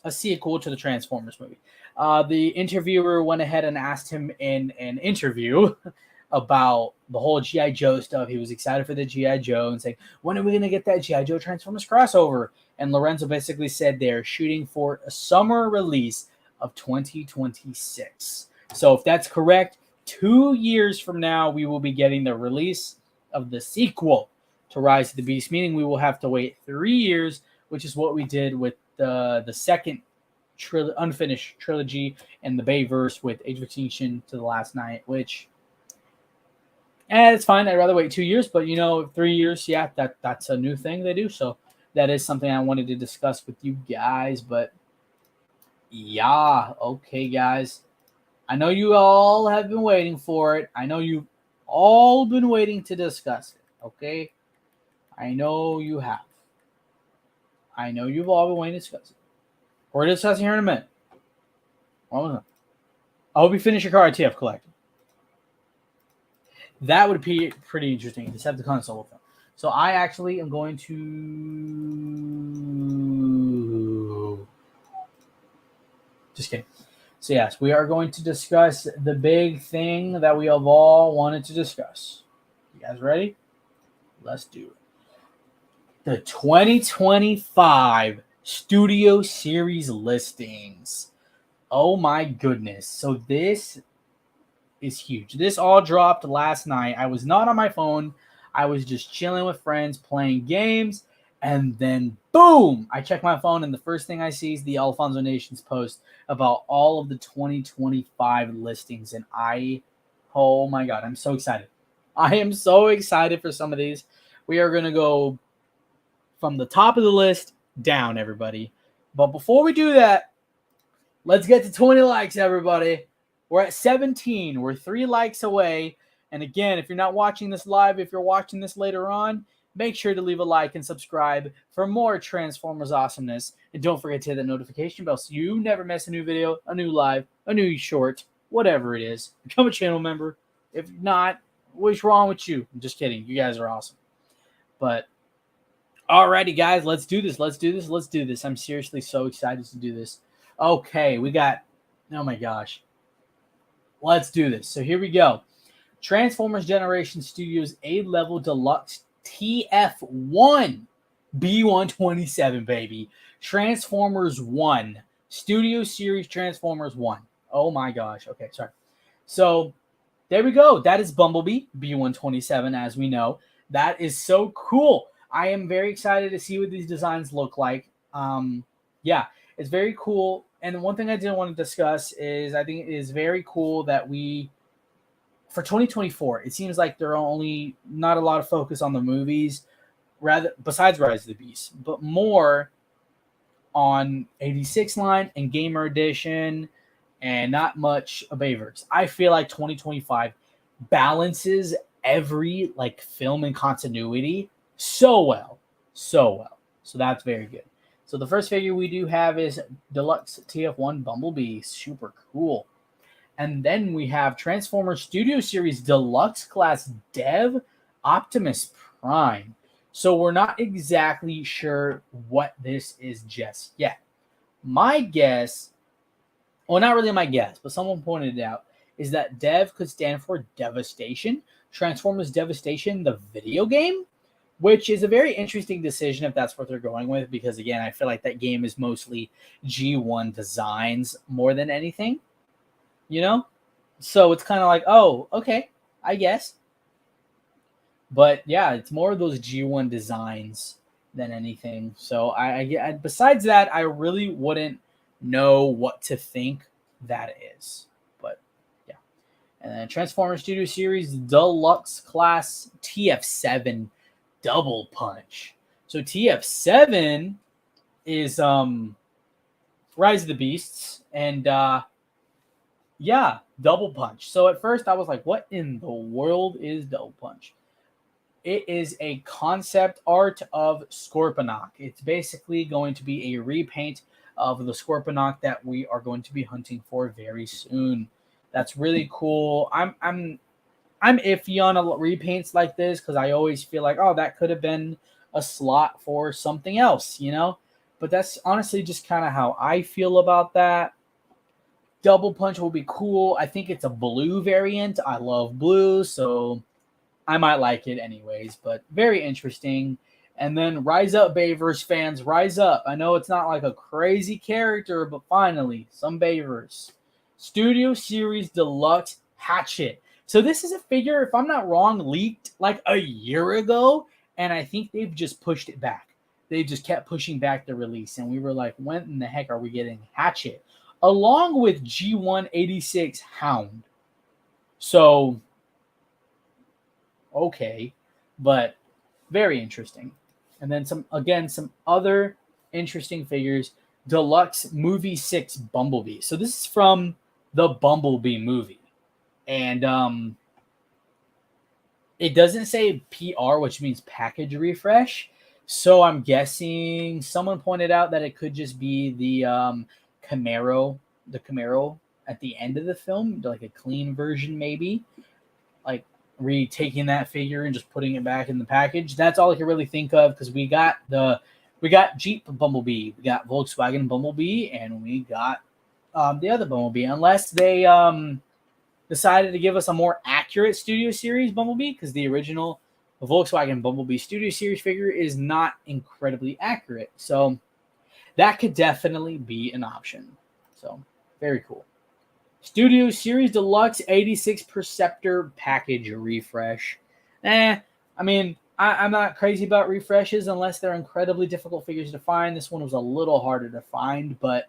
a sequel to the Transformers movie. The interviewer went ahead and asked him in an interview about the whole G.I. Joe stuff. He was excited for the G.I. Joe and saying, when are we going to get that G.I. Joe Transformers crossover? And Lorenzo basically said they're shooting for a summer release of 2026. So if that's correct, 2 years from now, we will be getting the release of the sequel to Rise of the Beast, meaning we will have to wait 3 years, which is what we did with the second unfinished trilogy and the Bayverse with Age of Extinction to the Last Night, which it's fine. I'd rather wait 2 years, but 3 years, yeah, that's a new thing they do. So that is something I wanted to discuss with you guys. But yeah, okay, guys. I know you all have been waiting for it. I know you've all been waiting to discuss it, okay? I know you have. I know you've all been waiting to discuss it. We're discussing here in a minute. I hope you finish your car at TF Collective. That would be pretty interesting. Decepticon solo film. So I actually am going to... Just kidding. So yes, we are going to discuss the big thing that we have all wanted to discuss. You guys ready? Let's do it. The 2025 Studio Series listings. Oh my goodness. So this is huge. This all dropped last night. I was not on my phone. I was just chilling with friends, playing games, and then boom, I check my phone, and the first thing I see is the Alfonso Nations post about all of the 2025 listings, and oh my god, I'm so excited. I am so excited for some of these. We are going to go from the top of the list down, everybody. But before we do that, let's get to 20 likes, everybody. We're at 17. We're 3 likes away. And again, if you're not watching this live, if you're watching this later on, make sure to leave a like and subscribe for more Transformers awesomeness. And don't forget to hit that notification bell so you never miss a new video, a new live, a new short, whatever it is. Become a channel member. If not, what's wrong with you? I'm just kidding. You guys are awesome. But alrighty, guys, let's do this. Let's do this. Let's do this. I'm seriously so excited to do this. Okay, we got, oh my gosh. Let's do this. So here we go. Transformers Generation Studios A-Level Deluxe TF1 B127, baby. Transformers 1. Studio Series Transformers 1. Oh my gosh. Okay, sorry. So there we go. That is Bumblebee B127, as we know. That is so cool. I am very excited to see what these designs look like. Yeah, it's very cool. And one thing I did want to discuss is I think it is very cool that for 2024, it seems like there are only not a lot of focus on the movies, rather besides Rise of the Beast, but more on 86 line and Gamer Edition, and not much of Bayverse. I feel like 2025 balances every film and continuity so well. So that's very good. So the first figure we do have is Deluxe TF1 Bumblebee. Super cool. And then we have Transformers Studio Series Deluxe Class Dev Optimus Prime. So we're not exactly sure what this is just yet. My guess, well, not really my guess, but someone pointed it out, is that Dev could stand for Devastation. Transformers Devastation, the video game, which is a very interesting decision if that's what they're going with, because again, I feel like that game is mostly G1 designs more than anything, you know? So it's kind of like, oh, okay, I guess. But yeah, it's more of those G1 designs than anything. So I besides that, I really wouldn't know what to think that is. But yeah. And then Transformers Studio Series Deluxe Class TF7 Double Punch. So TF7 is Rise of the Beasts, and yeah, Double Punch. So at first I was like, what in the world is Double Punch? It is a concept art of Scorponok. It's basically going to be a repaint of the Scorponok that we are going to be hunting for very soon. That's really cool. I'm iffy on repaints like this because I always feel like, oh, that could have been a slot for something else, you know? But that's honestly just kind of how I feel about that. Double Punch will be cool. I think it's a blue variant. I love blue, so I might like it anyways, but very interesting. And then Rise Up, Bayverse fans, rise up. I know it's not like a crazy character, but finally, some Bayverse. Studio Series Deluxe Hatchet. So this is a figure, if I'm not wrong, leaked like a year ago, and I think they've just pushed it back. They just kept pushing back the release, and we were like, when in the heck are we getting Hatchet? Along with G186 Hound. So okay, but very interesting. And then some other interesting figures. Deluxe Movie 6 Bumblebee. So this is from the Bumblebee movie. And it doesn't say PR, which means package refresh. So I'm guessing someone pointed out that it could just be the Camaro at the end of the film, like a clean version maybe. Like retaking that figure and just putting it back in the package. That's all I can really think of because we got Jeep Bumblebee, we got Volkswagen Bumblebee, and we got the other Bumblebee. Unless they decided to give us a more accurate Studio Series Bumblebee, because the original Volkswagen Bumblebee Studio Series figure is not incredibly accurate. So that could definitely be an option. So very cool. Studio Series Deluxe 86 Perceptor Package Refresh. I mean, I'm not crazy about refreshes unless they're incredibly difficult figures to find. This one was a little harder to find, but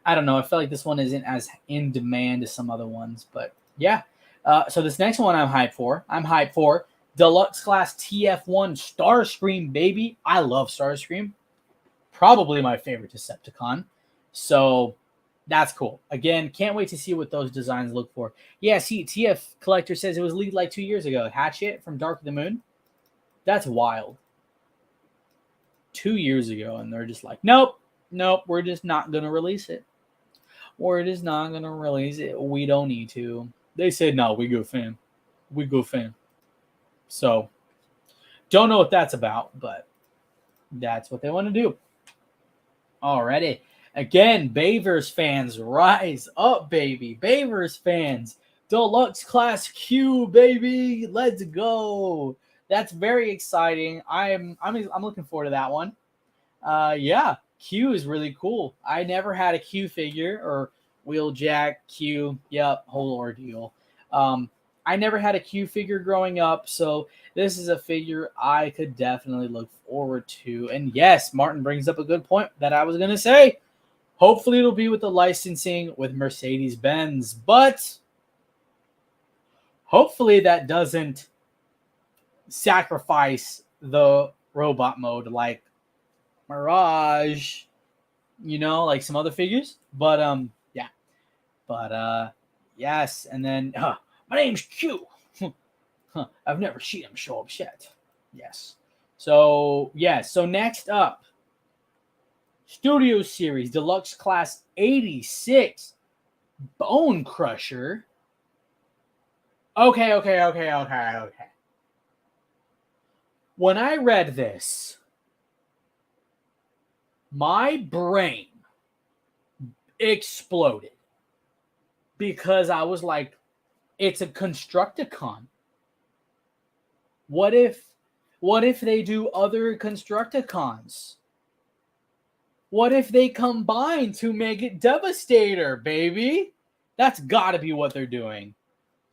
I don't know. I feel like this one isn't as in demand as some other ones, but yeah. So this next one I'm hyped for. I'm hyped for Deluxe Class TF1 Starscream, baby. I love Starscream. Probably my favorite Decepticon. So that's cool. Again, can't wait to see what those designs look for. Yeah, see, TF Collector says it was leaked like 2 years ago. Hatchet from Dark of the Moon. That's wild. 2 years ago, and they're just like, nope, we're just not going to release it. We're just not going to release it. We don't need to. They said, no, we go fam. We go fam. So, don't know what that's about, but that's what they want to do. Alrighty. Again, Bayverse fans, rise up, baby. Bayverse fans, Deluxe Class Q, baby. Let's go. That's very exciting. I'm looking forward to that one. Yeah, Q is really cool. I never had a Q figure or Wheeljack Q. Yep, whole ordeal. I never had a Q figure growing up, so this is a figure I could definitely look forward to. And yes, Martin brings up a good point that I was going to say. Hopefully it'll be with the licensing with Mercedes-Benz, but hopefully that doesn't sacrifice the robot mode like Mirage, you know, like some other figures. But yeah. But yes, and then my name's Q. I've never seen him show up yet. Yes. So yeah, so next up, Studio Series Deluxe Class 86 Bone Crusher. Okay. When I read this, my brain exploded because I was like, it's a Constructicon. What if they do other Constructicons? What if they combine to make it Devastator, baby? That's got to be what they're doing.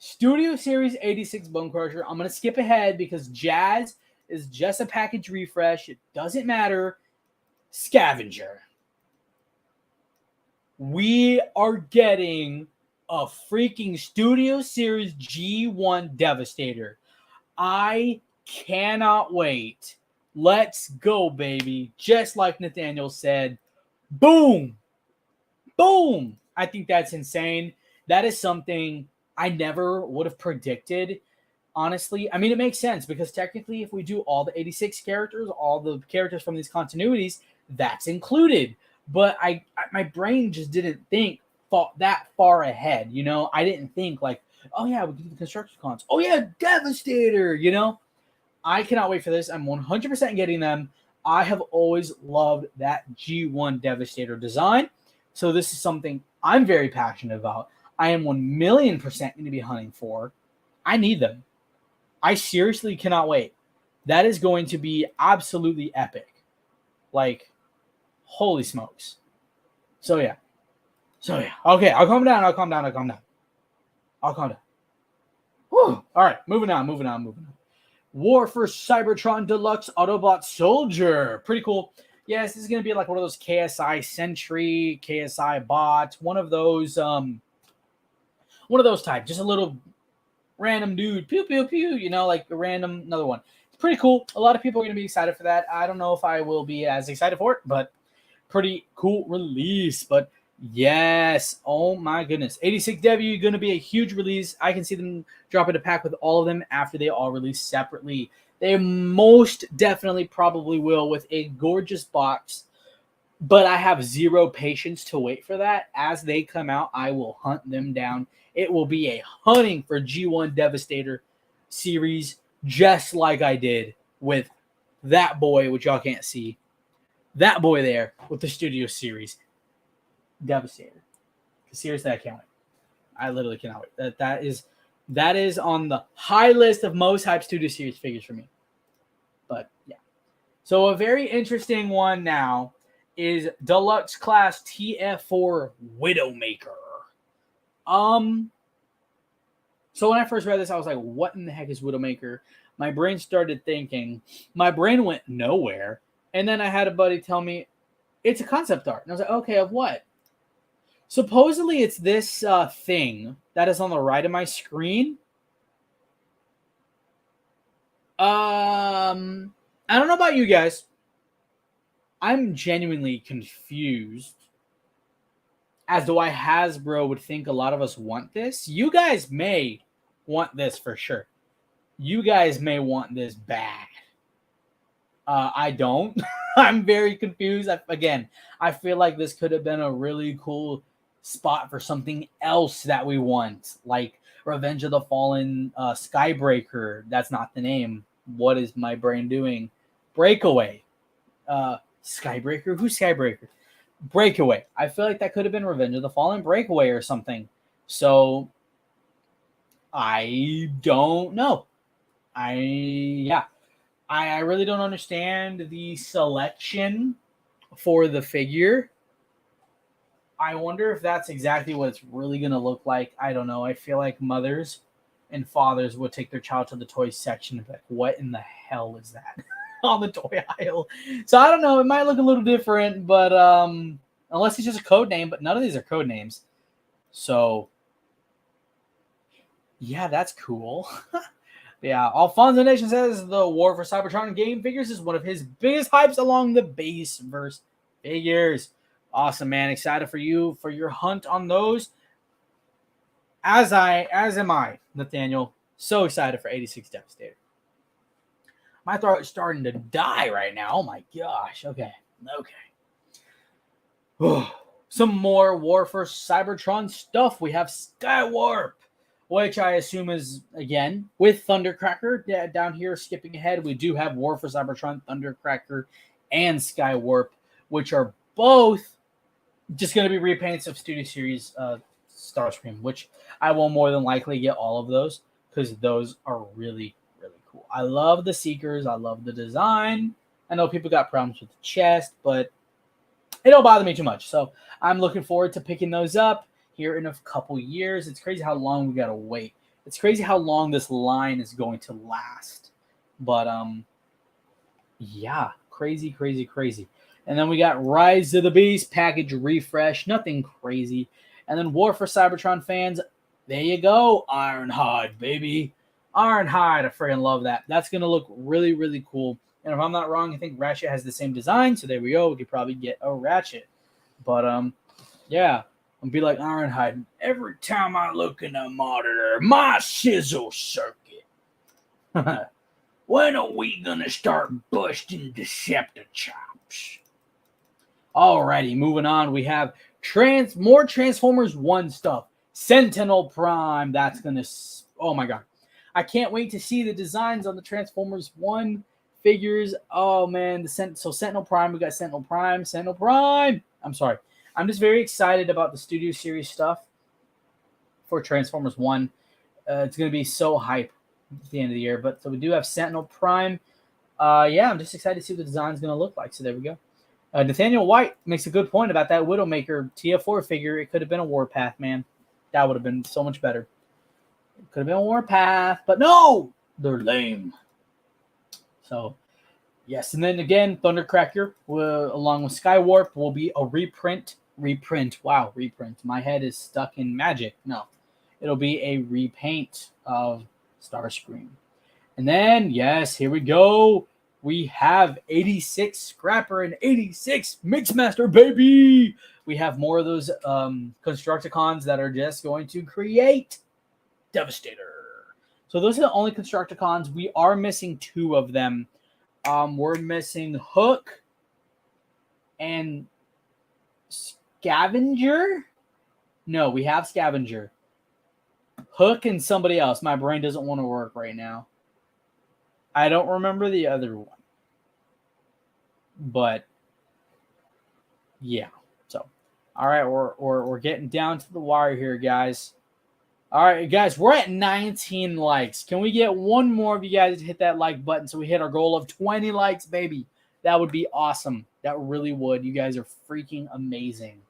Studio Series 86 Bone Crusher. I'm going to skip ahead because Jazz is just a package refresh. It doesn't matter. Scavenger. We are getting a freaking Studio Series G1 Devastator. I cannot wait. Let's go, baby. Just like Nathaniel said. Boom. Boom. I think that's insane. That is something I never would have predicted. Honestly, I mean, it makes sense because technically if we do all the 86 characters, all the characters from these continuities, that's included. But my brain just didn't think that far ahead, you know? I didn't think like, oh yeah, we can do the Constructicons. Oh yeah, Devastator, you know? I cannot wait for this. I'm 100% getting them. I have always loved that G1 Devastator design. So this is something I'm very passionate about. I am 1,000,000% going to be hunting for. I need them. I seriously cannot wait. That is going to be absolutely epic. Like, holy smokes. So yeah. Okay, I'll calm down. Whew. All right, moving on. War for Cybertron Deluxe Autobot Soldier. Pretty cool. Yes, this is going to be like one of those KSI Sentry, KSI Bot, one of those type. Just a little random dude. Pew, pew, pew. You know, like a random, another one. It's pretty cool. A lot of people are going to be excited for that. I don't know if I will be as excited for it, but pretty cool release. But yes, oh my goodness. 86 W going to be a huge release. I can see them dropping a pack with all of them after they all release separately. They most definitely probably will with a gorgeous box, but I have zero patience to wait for that. As they come out, I will hunt them down. It will be a hunting for G1 Devastator series, just like I did with that boy, which y'all can't see. That boy there with the Studio Series Devastator. Seriously, I can't wait. I literally cannot wait. That is on the high list of most hyped Studio Series figures for me. But yeah. So a very interesting one now is Deluxe Class TF4 Widowmaker. So when I first read this, I was like, what in the heck is Widowmaker? My brain started thinking. My brain went nowhere. And then I had a buddy tell me it's a concept art. And I was like, okay, of what? Supposedly it's this thing that is on the right of my screen. I don't know about you guys. I'm genuinely confused as to why Hasbro would think a lot of us want this. You guys may want this for sure. You guys may want this bad. I don't. I'm very confused. I feel like this could have been a really cool spot for something else that we want, like Revenge of the Fallen, Skybreaker. That's not the name. What is my brain doing? Breakaway. Skybreaker? Who's Skybreaker? Breakaway. I feel like that could have been Revenge of the Fallen Breakaway or something. So I don't know. I really don't understand the selection for the figure. I wonder if that's exactly what it's really going to look like. I don't know. I feel like mothers and fathers would take their child to the toy section and be like, what in the hell is that on the toy aisle? So I don't know. It might look a little different, but unless it's just a code name, but none of these are code names. So yeah, that's cool. Yeah, Alfonso Nation says the War for Cybertron game figures is one of his biggest hypes along the base verse figures. Awesome, man. Excited for you for your hunt on those. As am I, Nathaniel. So excited for 86 Devastator. My throat is starting to die right now. Oh my gosh. Okay. Some more War for Cybertron stuff. We have Skywarp, which I assume is, again, with Thundercracker. Down here, skipping ahead, we do have War for Cybertron, Thundercracker, and Skywarp, which are both just going to be repaints of Studio Series Starscream, which I will more than likely get all of those because those are really, really cool. cool. I love the Seekers. I love the design. I know people got problems with the chest, but it don't bother me too much. So I'm looking forward to picking those up here in a couple years. It's crazy how long we gotta wait. It's crazy how long this line is going to last. But yeah, crazy, crazy, crazy. And then we got Rise of the Beast package refresh, nothing crazy. And then War for Cybertron fans, there you go, Ironhide, baby. Ironhide, I freaking love that. That's gonna look really, really cool. And if I'm not wrong, I think Ratchet has the same design, so there we go. We could probably get a Ratchet. But yeah, I'll be like Ironhide. Every time I look in the monitor, my sizzle circuit. When are we gonna start busting Deceptichops? Alrighty, moving on. We have more Transformers 1 stuff. Sentinel Prime. That's gonna. Oh my god, I can't wait to see the designs on the Transformers 1 figures. Oh man, so Sentinel Prime. We got Sentinel Prime. Sentinel Prime. I'm sorry. I'm just very excited about the Studio Series stuff for Transformers 1. It's gonna be so hype at the end of the year. But so we do have Sentinel Prime. Yeah, I'm just excited to see what the design's gonna look like. So there we go. Nathaniel White makes a good point about that Widowmaker TF4 figure. It could have been a Warpath, man. That would have been so much better. It could have been a Warpath, but no, they're lame. So, yes. And then again, Thundercracker, along with Skywarp, will be a reprint. Wow, reprint. My head is stuck in magic. No, it'll be a repaint of Starscream. And then, yes, here we go. We have 86 Scrapper and 86 Mixmaster, baby. We have more of those Constructicons that are just going to create Devastator. So those are the only Constructicons. We are missing 2 of them. We're missing Hook and Scavenger. No, we have Scavenger. Hook and somebody else. My brain doesn't want to work right now. I don't remember the other one. But yeah. So all right, we're getting down to the wire here, guys. All right, guys, we're at 19 likes. Can we get one more of you guys to hit that like button so we hit our goal of 20 likes, baby? That would be awesome. That really would. You guys are freaking amazing.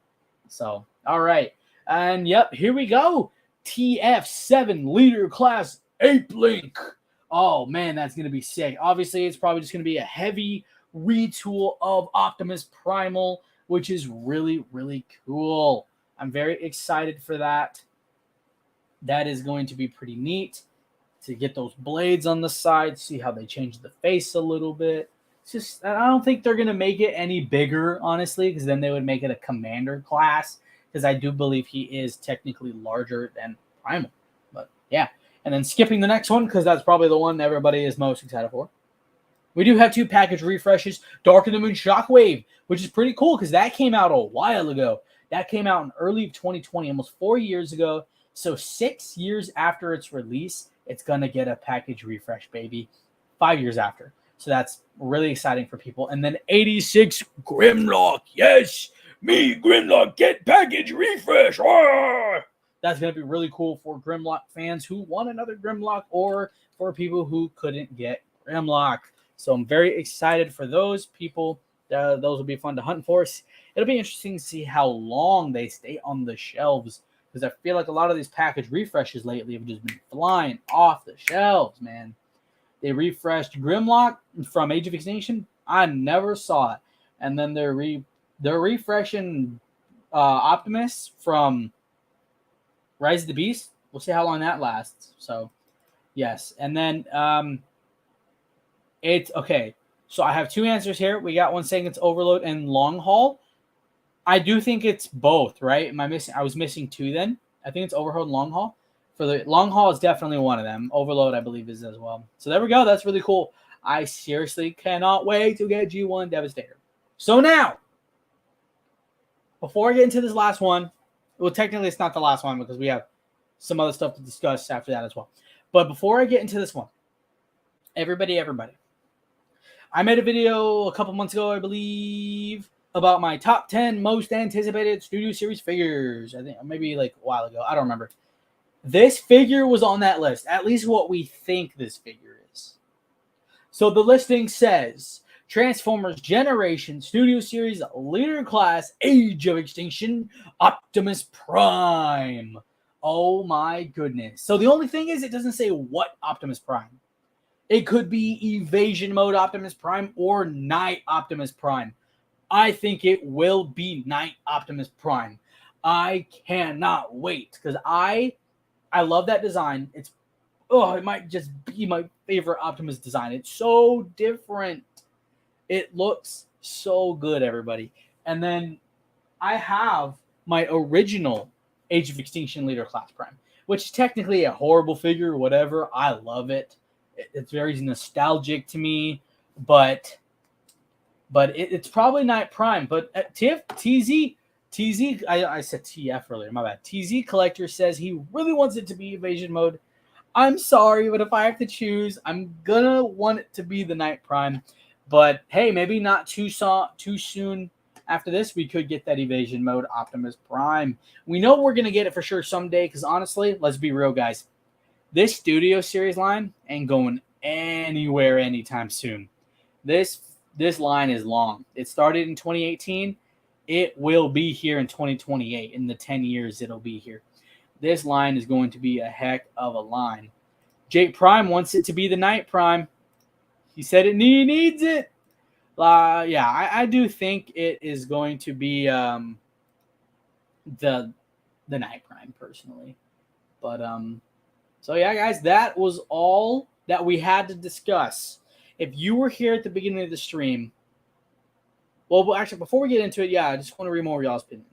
So, all right. And yep, here we go. TF7 Leader Class Ape Link. Oh, man, that's going to be sick. Obviously, it's probably just going to be a heavy retool of Optimus Primal, which is really, really cool. I'm very excited for that. That is going to be pretty neat to get those blades on the side, see how they change the face a little bit. It's just, I don't think they're going to make it any bigger, honestly, because then they would make it a Commander class, because I do believe he is technically larger than Primal. But yeah. And then skipping the next one, because that's probably the one everybody is most excited for. We do have 2 package refreshes, Dark of the Moon Shockwave, which is pretty cool because that came out a while ago. That came out in early 2020, almost 4 years ago. So 6 years after its release, it's going to get a package refresh, baby. 5 years after. So that's really exciting for people. And then 86 Grimlock. Yes, me, Grimlock, get package refresh. Ah! That's going to be really cool for Grimlock fans who want another Grimlock or for people who couldn't get Grimlock. So I'm very excited for those people. Those will be fun to hunt for. It'll be interesting to see how long they stay on the shelves, because I feel like a lot of these package refreshes lately have just been flying off the shelves, man. They refreshed Grimlock from Age of Extinction. I never saw it. And then they're refreshing Optimus from Rise of the Beast. We'll see how long that lasts. So, yes. And then it's okay. So I have 2 answers here. We got one saying it's Overload and Long Haul. I do think it's both, right? I was missing 2 then. I think it's Overload and Long Haul. For the Long Haul is definitely one of them. Overload, I believe, is as well. So there we go. That's really cool. I seriously cannot wait to get G1 Devastator. So now, before I get into this last one, well, technically it's not the last one because we have some other stuff to discuss after that as well. But before I get into this one, everybody, I made a video a couple months ago, I believe, about my top 10 most anticipated Studio Series figures. I think maybe like a while ago. I don't remember. This figure was on that list, at least what we think this figure is. So the listing says Transformers Generation Studio Series Leader Class Age of Extinction Optimus Prime. Oh my goodness. So the only thing is it doesn't say what Optimus Prime. It could be Evasion Mode Optimus Prime or Night Optimus Prime. I think it will be Night Optimus Prime. I cannot wait because I love that design. It might just be my favorite Optimus design. It's so different. It looks so good, everybody. And then I have my original Age of Extinction Leader Class Prime, which is technically a horrible figure, whatever. I love it. It's very nostalgic to me, but it's probably Night Prime. But TZ, I said TF earlier, my bad. TZ Collector says he really wants it to be Evasion Mode. I'm sorry, but if I have to choose, I'm gonna want it to be the Night Prime. But hey, maybe not too soon after this, we could get that Evasion Mode Optimus Prime. We know we're gonna get it for sure someday, because honestly, let's be real, guys. This Studio Series line ain't going anywhere anytime soon. This line is long. It started in 2018. It will be here in 2028. In the 10 years, it'll be here. This line is going to be a heck of a line. Jake Prime wants it to be the Night Prime. He said it needs it. Yeah, I do think it is going to be the Night Prime personally. But so yeah, guys, that was all that we had to discuss. If you were here at the beginning of the stream, well, actually, before we get into it, yeah, I just want to read more of y'all's opinions.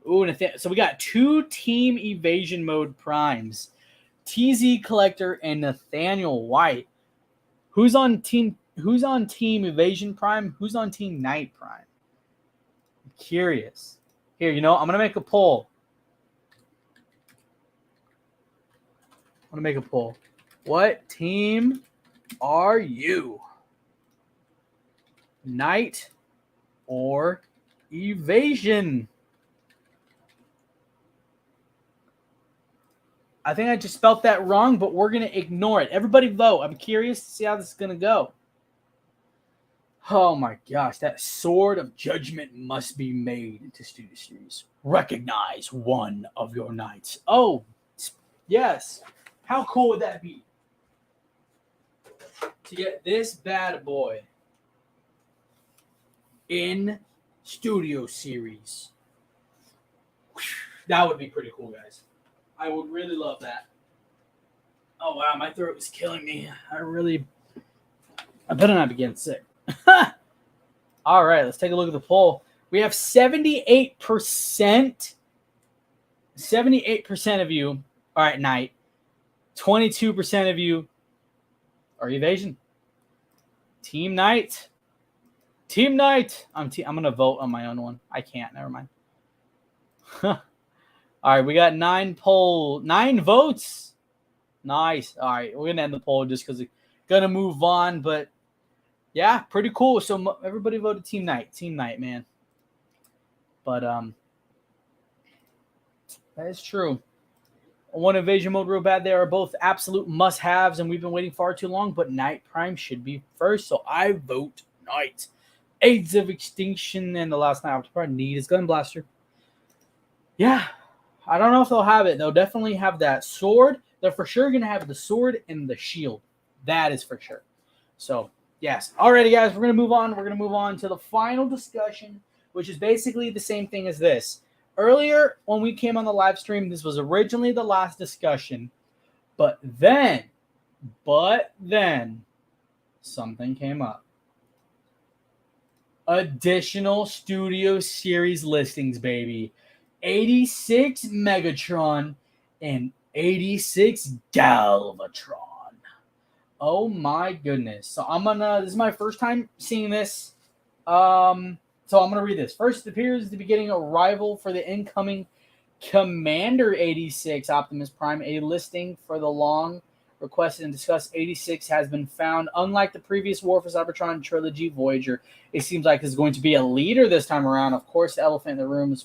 Ooh, so we got 2 Team Evasion Mode Primes, TZ Collector and Nathaniel White. Who's on Team Evasion Prime? Who's on Team Night Prime? I'm curious. Here, I'm gonna make a poll. What team are you? Night or Evasion? I think I just spelt that wrong, but we're going to ignore it. Everybody vote. I'm curious to see how this is going to go. Oh my gosh, that Sword of Judgment must be made into Studio Series. Recognize one of your knights. Oh, yes. How cool would that be? To get this bad boy in Studio Series. That would be pretty cool, guys. I would really love that. Oh, wow, my throat is killing me. I better not be getting sick. All right, let's take a look at the poll. We have 78%. 78% of you are at Night. 22% of you are Evasion. Team Night. Team Night. I'm going to vote on my own one. I can't. Never mind. All right, we got 9 votes. Nice. All right, we're going to end the poll just because we're going to move on. But, yeah, pretty cool. So everybody voted Team Night. Team Night, man. But that is true. I want Evasion Mode real bad. They are both absolute must-haves, and we've been waiting far too long. But Night Prime should be first, so I vote Night. Age of Extinction and the last Night Optimus Prime need is Gun Blaster. Yeah. I don't know if they'll have it. They'll definitely have that sword. They're for sure going to have the sword and the shield. That is for sure. So, yes. Alrighty, guys. We're going to move on. We're going to move on to the final discussion, which is basically the same thing as this. Earlier, when we came on the live stream, this was originally the last discussion. But then, something came up. Additional Studio Series listings, baby. 86 Megatron and 86 Galvatron. Oh my goodness. So this is my first time seeing this. So I'm gonna read this. First, it appears to be getting a rival for the incoming Commander 86 Optimus Prime. A listing for the long requested and discussed 86 has been found. Unlike the previous War for Cybertron trilogy, Voyager, it seems like it's going to be a leader this time around. Of course, the elephant in the room is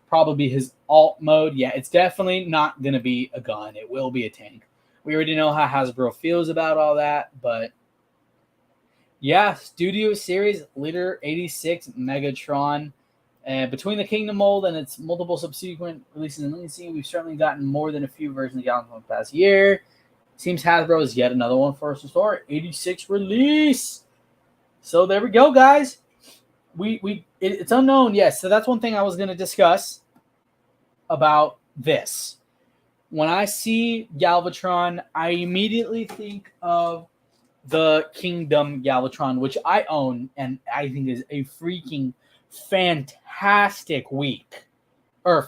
probably his alt mode. Yeah, it's definitely not going to be a gun. It will be a tank. We already know how Hasbro feels about all that, but Yeah, Studio Series Leader 86 Megatron. Between the Kingdom mold and its multiple subsequent releases in Legacy, we've certainly gotten more than a few versions of Galaxy in the past year. Seems Hasbro is yet another one for us to store. 86 release. So there we go, guys. It's unknown, yes. So that's one thing I was going to discuss about this. When I see Galvatron, I immediately think of the Kingdom Galvatron, which I own and I think is a freaking fantastic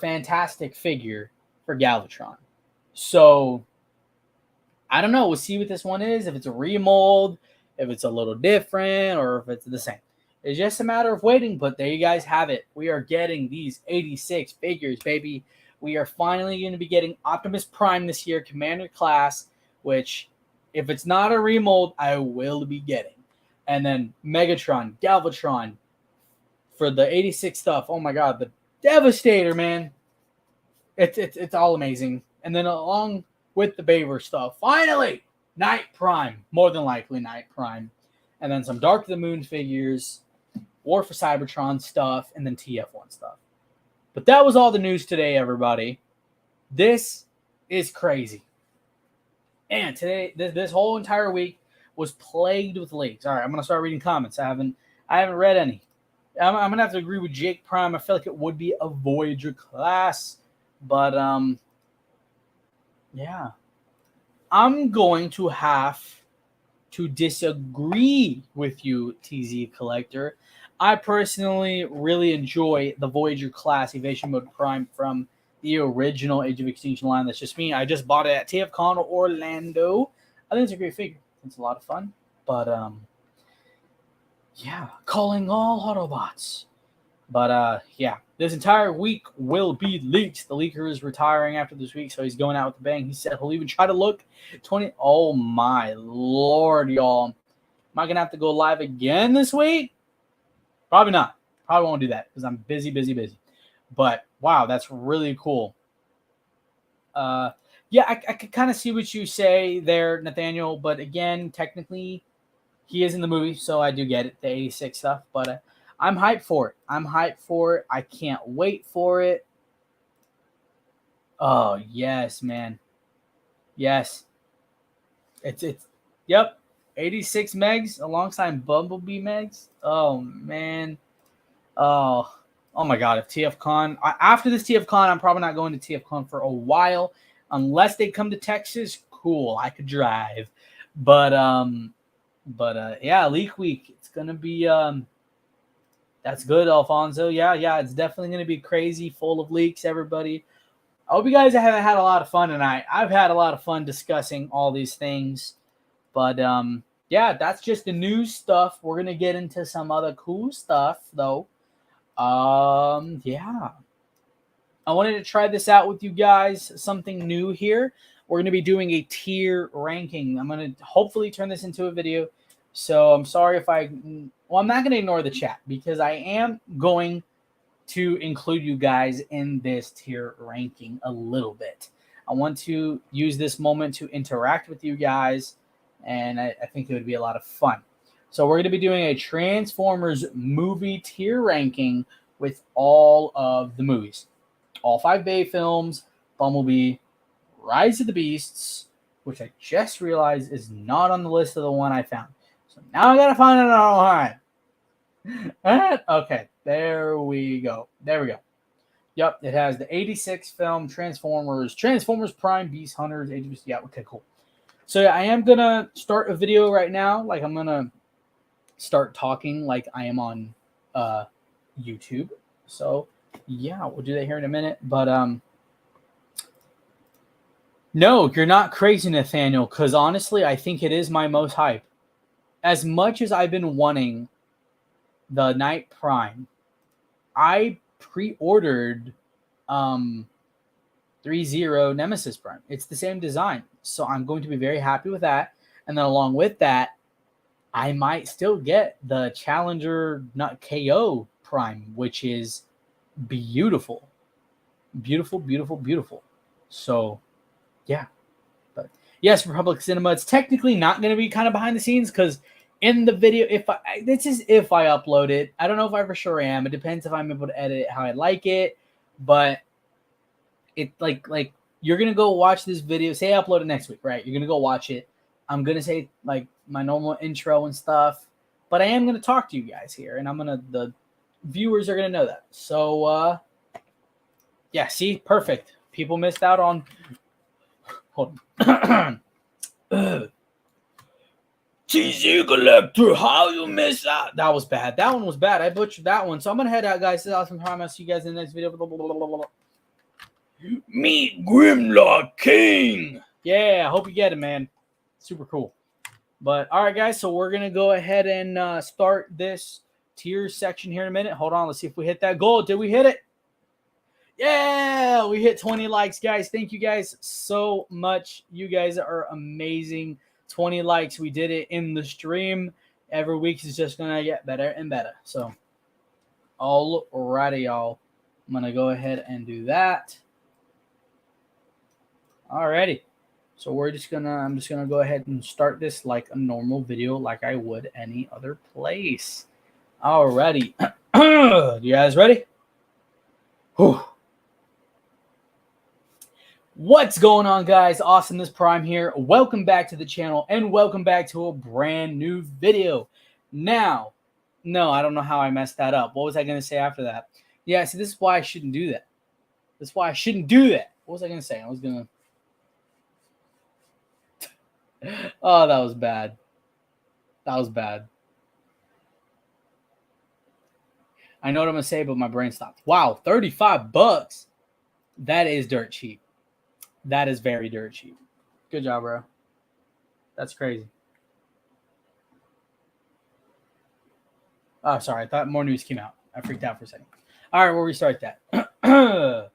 fantastic figure for Galvatron. So I don't know. We'll see what this one is. If it's a remold, if it's a little different, or if it's the same. It's just a matter of waiting, but there you guys have it. We are getting these 86 figures, baby. We are finally going to be getting Optimus Prime this year, Commander Class, which, if it's not a remold, I will be getting. And then Megatron, Galvatron, for the 86 stuff. Oh my God, the Devastator, man. It's all amazing. And then along with the Baver stuff, finally, Night Prime. More than likely Night Prime. And then some Dark of the Moon figures, War for Cybertron stuff, and then TF1 stuff. But that was all the news today, everybody. This is crazy. And today, this whole entire week was plagued with leaks. All right, I'm going to start reading comments. I haven't read any. I'm going to have to agree with Jake Prime. I feel like it would be a Voyager class. But, yeah. I'm going to have to disagree with you, TZ Collector. I personally really enjoy the Voyager class Evasion Mode Prime from the original Age of Extinction line. That's just me. I just bought it at TFCON Orlando. I think it's a great figure. It's a lot of fun. But, yeah, calling all Autobots. But, yeah, this entire week will be leaked. The leaker is retiring after this week, so he's going out with a bang. He said he'll even try to look 20. Oh, my Lord, y'all. Am I going to have to go live again this week? Probably not. Probably won't do that because I'm busy. But, wow, that's really cool. Yeah, I could kind of see what you say there, Nathaniel. But, again, technically, he is in the movie, so I do get it, the 86 stuff. But I'm hyped for it. I can't wait for it. Oh, yes, man. Yes. Yep. 86 megs alongside Bumblebee megs. Oh, man. Oh my God. If TFCon, after this TFCon, I'm probably not going to TFCon for a while. Unless they come to Texas, cool. I could drive. But yeah, leak week. It's going to be, that's good, Alfonso. Yeah, it's definitely going to be crazy, full of leaks, everybody. I hope you guys have had a lot of fun tonight. I've had a lot of fun discussing all these things. But, yeah, that's just the news stuff. We're going to get into some other cool stuff, though. Yeah. I wanted to try this out with you guys, something new here. We're going to be doing a tier ranking. I'm going to hopefully turn this into a video. So I'm sorry if I'm not going to ignore the chat because I am going to include you guys in this tier ranking a little bit. I want to use this moment to interact with you guys, and I think it would be a lot of fun. So we're going to be doing a Transformers movie tier ranking with all of the movies. All 5 Bay films, Bumblebee, Rise of the Beasts, which I just realized is not on the list of the one I found. So now I got to find it online. Okay, there we go. Yep, it has the 86 film Transformers Prime, Beast Hunters, Age of Beasts. Yeah, okay, cool. So yeah, I am going to start a video right now. Like I'm going to start talking like I am on YouTube. So yeah, we'll do that here in a minute. But no, you're not crazy, Nathaniel, because honestly, I think it is my most hype. As much as I've been wanting the Night Prime, I pre-ordered Threezero Nemesis Prime. It's the same design, so I'm going to be very happy with that. And then along with that, I might still get the Challenger Nut KO Prime, which is beautiful. Beautiful. So, yeah. But yes, Republic Cinema, it's technically not going to be kind of behind the scenes because in the video, this is if I upload it. I don't know if I for sure am. It depends if I'm able to edit it how I like it. But it like you're gonna go watch this video. Say I upload it next week, right? You're gonna go watch it. I'm gonna say like my normal intro and stuff, but I am gonna talk to you guys here, and the viewers are gonna know that. So yeah, see, perfect. People missed out on. Hold on. TC Collector, how you miss out? That was bad. That one was bad. I butchered that one. So I'm gonna head out, guys. This is awesome time. I'll see you guys in the next video. Meet Grimlock King. Yeah, I hope you get it, man. Super cool. But all right, guys. So we're gonna go ahead and start this tier section here in a minute. Hold on. Let's see if we hit that goal. Did we hit it? Yeah, we hit 20 likes, guys. Thank you guys so much. You guys are amazing. 20 likes. We did it in the stream. Every week is just going to get better and better. So, alrighty, y'all. I'm going to go ahead and do that. Alrighty. So, I'm just going to go ahead and start this like a normal video like I would any other place. Alrighty. You guys ready? Whew. What's going on, guys? Awesomeness Prime here. Welcome back to the channel and welcome back to a brand new video. Now, no, I don't know how I messed that up. What was I going to say after that? Yeah, see, this is why I shouldn't do that. This is why I shouldn't do that. What was I going to say? I was going to... Oh, that was bad. That was bad. I know what I'm going to say, but my brain stopped. Wow, $35. That is dirt cheap. That is very dirt cheap. Good job, bro. That's crazy. Oh, sorry. I thought more news came out. I freaked out for a second. All right, we'll restart that.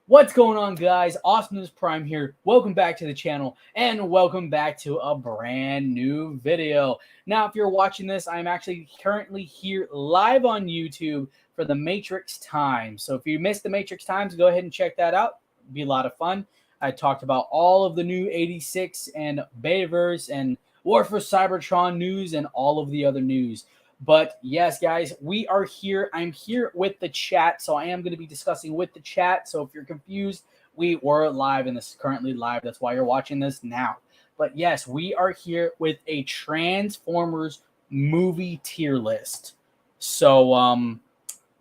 What's going on, guys? Awesomeness Prime here. Welcome back to the channel and welcome back to a brand new video. Now, if you're watching this, I'm actually currently here live on YouTube for the Matrix Times. So if you missed the Matrix Times, go ahead and check that out. It'll be a lot of fun. I talked about all of the new 86 and Betaverse and War for Cybertron news and all of the other news. But yes, guys, we are here. I'm here with the chat, so I am going to be discussing with the chat. So if you're confused, we were live and this is currently live. That's why you're watching this now. But yes, we are here with a Transformers movie tier list. So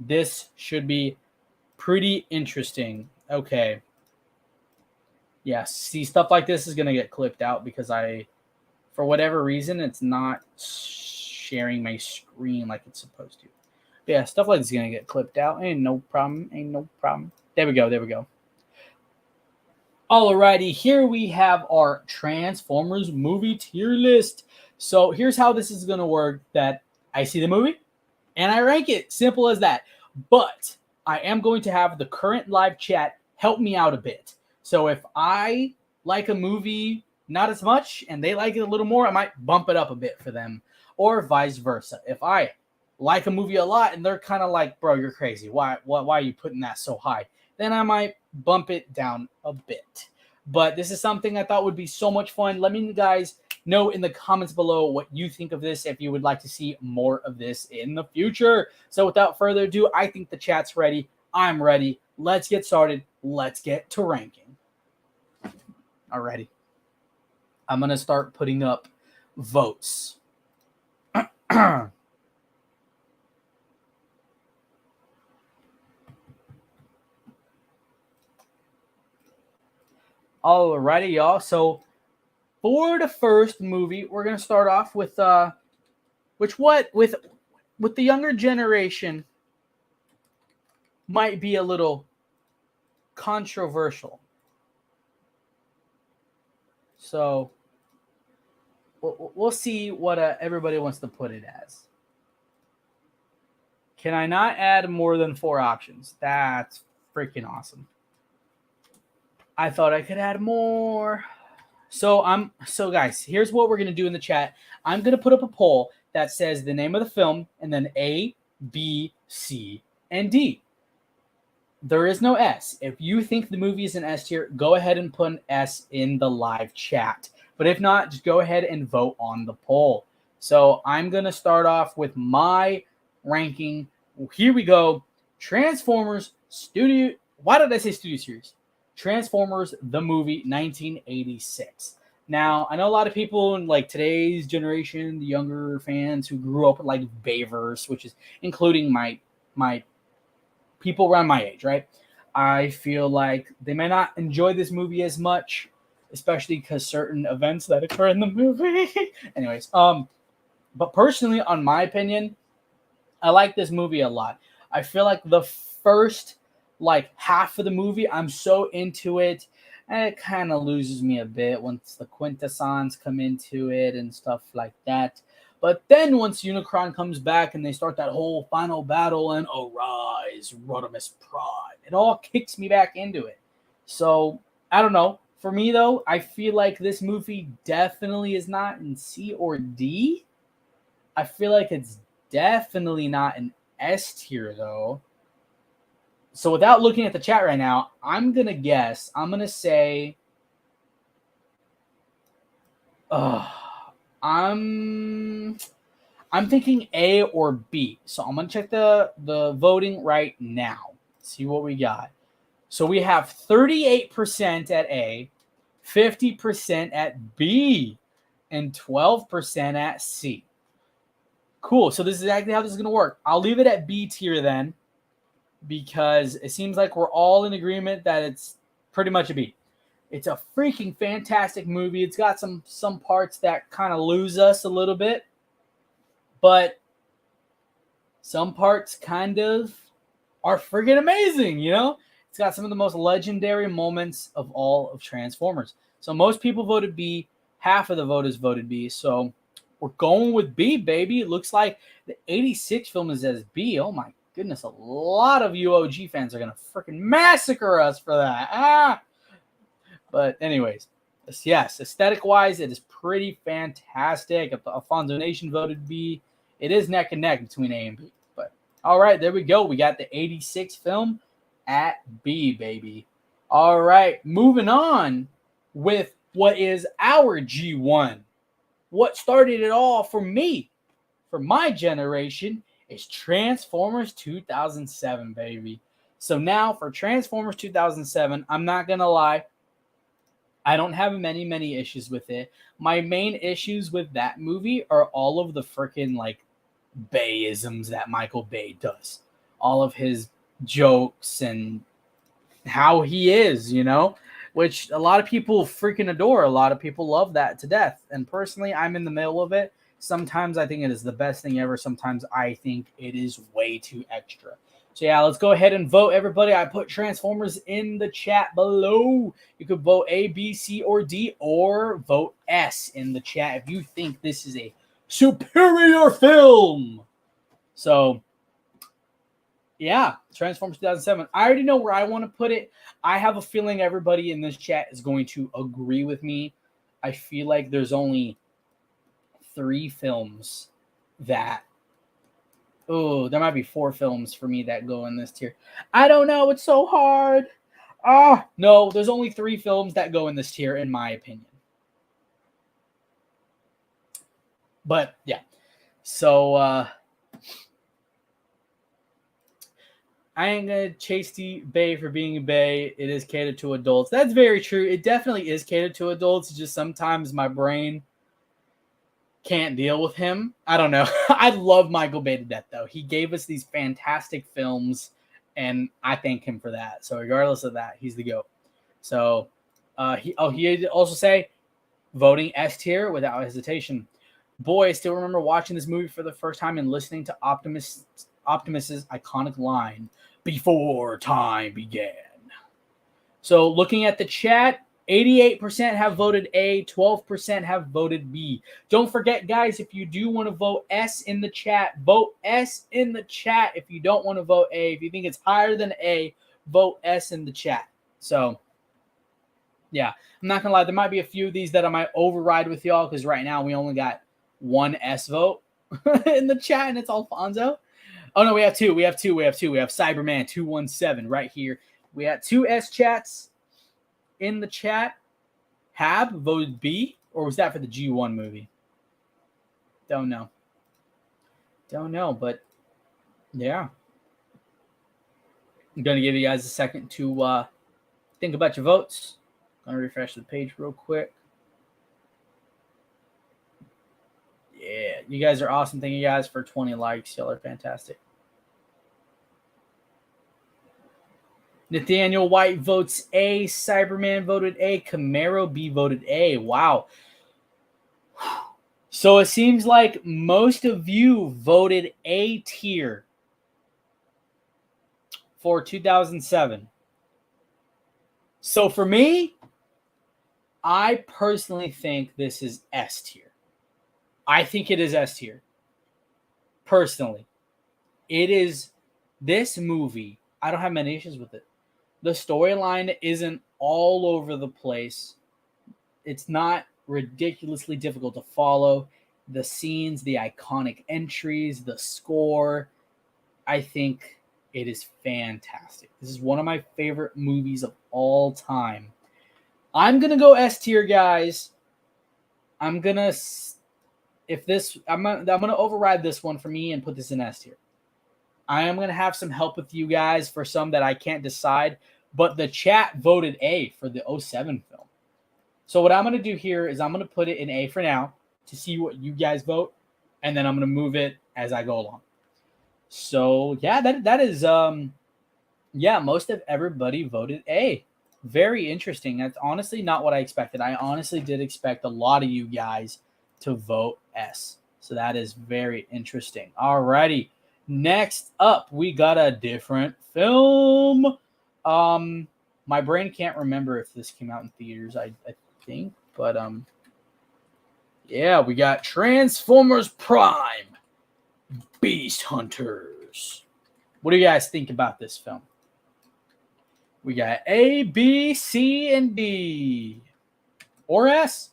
this should be pretty interesting. Okay. Yes, see, stuff like this is going to get clipped out because for whatever reason, it's not sharing my screen like it's supposed to. But yeah, stuff like this is going to get clipped out. Ain't no problem. Ain't no problem. There we go. There we go. Alrighty, here we have our Transformers movie tier list. So here's how this is going to work. That I see the movie and I rank it. Simple as that. But I am going to have the current live chat help me out a bit. So if I like a movie not as much and they like it a little more, I might bump it up a bit for them, or vice versa. If I like a movie a lot and they're kind of like, bro, you're crazy. Why are you putting that so high? Then I might bump it down a bit. But this is something I thought would be so much fun. Let me guys know in the comments below what you think of this, if you would like to see more of this in the future. So without further ado, I think the chat's ready. I'm ready. Let's get started. Let's get to ranking. Alrighty. I'm going to start putting up votes. Alrighty, y'all. So for the first movie, we're going to start off with with the younger generation might be a little controversial. So we'll see what everybody wants to put it as. Can I not add more than 4 options? That's freaking awesome. I thought I could add more. So guys, here's what we're going to do in the chat. I'm going to put up a poll that says the name of the film and then A, B, C, and D. There is no S. If you think the movie is an S tier, go ahead and put an S in the live chat. But if not, just go ahead and vote on the poll. So I'm going to start off with my ranking. Here we go. Transformers Studio. Why did I say Studio Series? Transformers, the movie, 1986. Now, I know a lot of people in like today's generation, the younger fans who grew up with like Bayverse, which is including my people around my age, right? I feel like they may not enjoy this movie as much, especially because certain events that occur in the movie. Anyways, but personally, on my opinion, I like this movie a lot. I feel like the first like half of the movie, I'm so into it, and it kind of loses me a bit once the quintessons come into it and stuff like that. But then once Unicron comes back and they start that whole final battle and arise, Rodimus Prime, it all kicks me back into it. So I don't know. For me though, I feel like this movie definitely is not in C or D. I feel like it's definitely not an S tier though. So without looking at the chat right now, I'm gonna guess. I'm gonna say, I'm thinking A or B. So I'm gonna check the voting right now. See what we got. So we have 38% at A, 50% at B, and 12% at C. Cool. So this is exactly how this is gonna work. I'll leave it at B tier then, because it seems like we're all in agreement that it's pretty much a B. It's a freaking fantastic movie. It's got some parts that kind of lose us a little bit, but some parts kind of are freaking amazing, you know? It's got some of the most legendary moments of all of Transformers. So most people voted B. Half of the voters voted B. So we're going with B, baby. It looks like the 86 film is as B. Oh, my goodness. A lot of you OG fans are going to freaking massacre us for that. But anyways, yes, aesthetic-wise, it is pretty fantastic. If the Alfonso Nation voted B, it is neck and neck between A and B. But all right, there we go. We got the 86 film at B, baby. All right, moving on with what is our G1. What started it all for me, for my generation, is Transformers 2007, baby. So now for Transformers 2007, I'm not going to lie, I don't have many issues with it. My main issues with that movie are all of the freaking like Bayisms that Michael Bay does. All of his jokes and how he is, you know, which a lot of people freaking adore. A lot of people love that to death. And personally, I'm in the middle of it. Sometimes I think it is the best thing ever. Sometimes I think it is way too extra. So yeah, let's go ahead and vote, everybody. I put Transformers in the chat below. You could vote A, B, C, or D, or vote S in the chat if you think this is a superior film. So yeah, Transformers 2007. I already know where I want to put it. I have a feeling everybody in this chat is going to agree with me. I feel like there's only 3 films that... Oh, there might be 4 films for me that go in this tier. I don't know. It's so hard. No, there's only 3 films that go in this tier, in my opinion. But, yeah. So, I ain't going to chase the Bay for being a Bay. It is catered to adults. That's very true. It definitely is catered to adults. It's just sometimes my brain can't deal with him. I don't know. I love Michael Bay to death, though. He gave us these fantastic films, and I thank him for that. So regardless of that, he's the GOAT. So he did also say voting S tier without hesitation. Boy, I still remember watching this movie for the first time and listening to Optimus's iconic line, "Before time began." So looking at the chat, 88% have voted A, 12% have voted B. Don't forget, guys, if you do want to vote S in the chat, vote S in the chat. If you don't want to vote A, if you think it's higher than A, vote S in the chat. So, yeah, I'm not going to lie. There might be a few of these that I might override with y'all because right now we only got 1 S vote in the chat, and it's Alfonso. Oh, no, we have 2. We have Cyberman 217 right here. We had 2 S chats in the chat. Hab voted B, or was that for the G1 movie? Don't know. Don't know, but yeah. I'm going to give you guys a second to think about your votes. I'm going to refresh the page real quick. Yeah, you guys are awesome. Thank you guys for 20 likes. Y'all are fantastic. Nathaniel White votes A. Cyberman voted A. Camaro B voted A. Wow. So it seems like most of you voted A tier for 2007. So for me, I personally think this is S tier. I think it is S tier. Personally. It is this movie. I don't have many issues with it. The storyline isn't all over the place. It's not ridiculously difficult to follow. The scenes, the iconic entries, the score. I think it is fantastic. This is one of my favorite movies of all time. I'm going to go S tier, guys. I'm going to override this one for me and put this in S tier. I am going to have some help with you guys for some that I can't decide, but the chat voted A for the 07 film. So what I'm going to do here is I'm going to put it in A for now to see what you guys vote, and then I'm going to move it as I go along. So, yeah, that is most of everybody voted A. Very interesting. That's honestly not what I expected. I honestly did expect a lot of you guys to vote S. So that is very interesting. Alrighty. Next up, we got a different film. My brain can't remember if this came out in theaters, I think. But, yeah, we got Transformers Prime Beast Hunters. What do you guys think about this film? We got A, B, C, and D. Or S.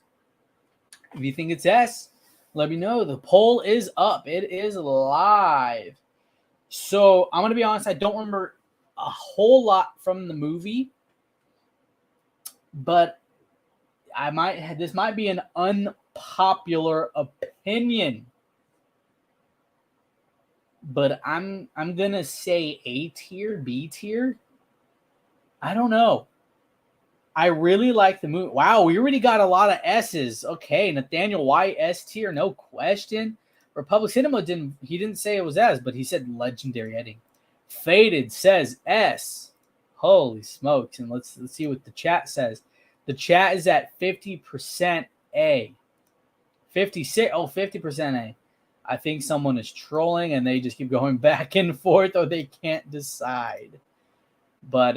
If you think it's S, let me know. The poll is up. It is live. So I'm going to be honest. I don't remember a whole lot from the movie. But this might be an unpopular opinion. But I'm going to say A tier, B tier. I don't know. I really like the movie. Wow, we already got a lot of S's. Okay, Nathaniel White, S tier, no question. Republic Cinema didn't say it was S, but he said legendary editing. Faded says S. Holy smokes. And let's see what the chat says. The chat is at 50% A. 50% A. I think someone is trolling and they just keep going back and forth or they can't decide. But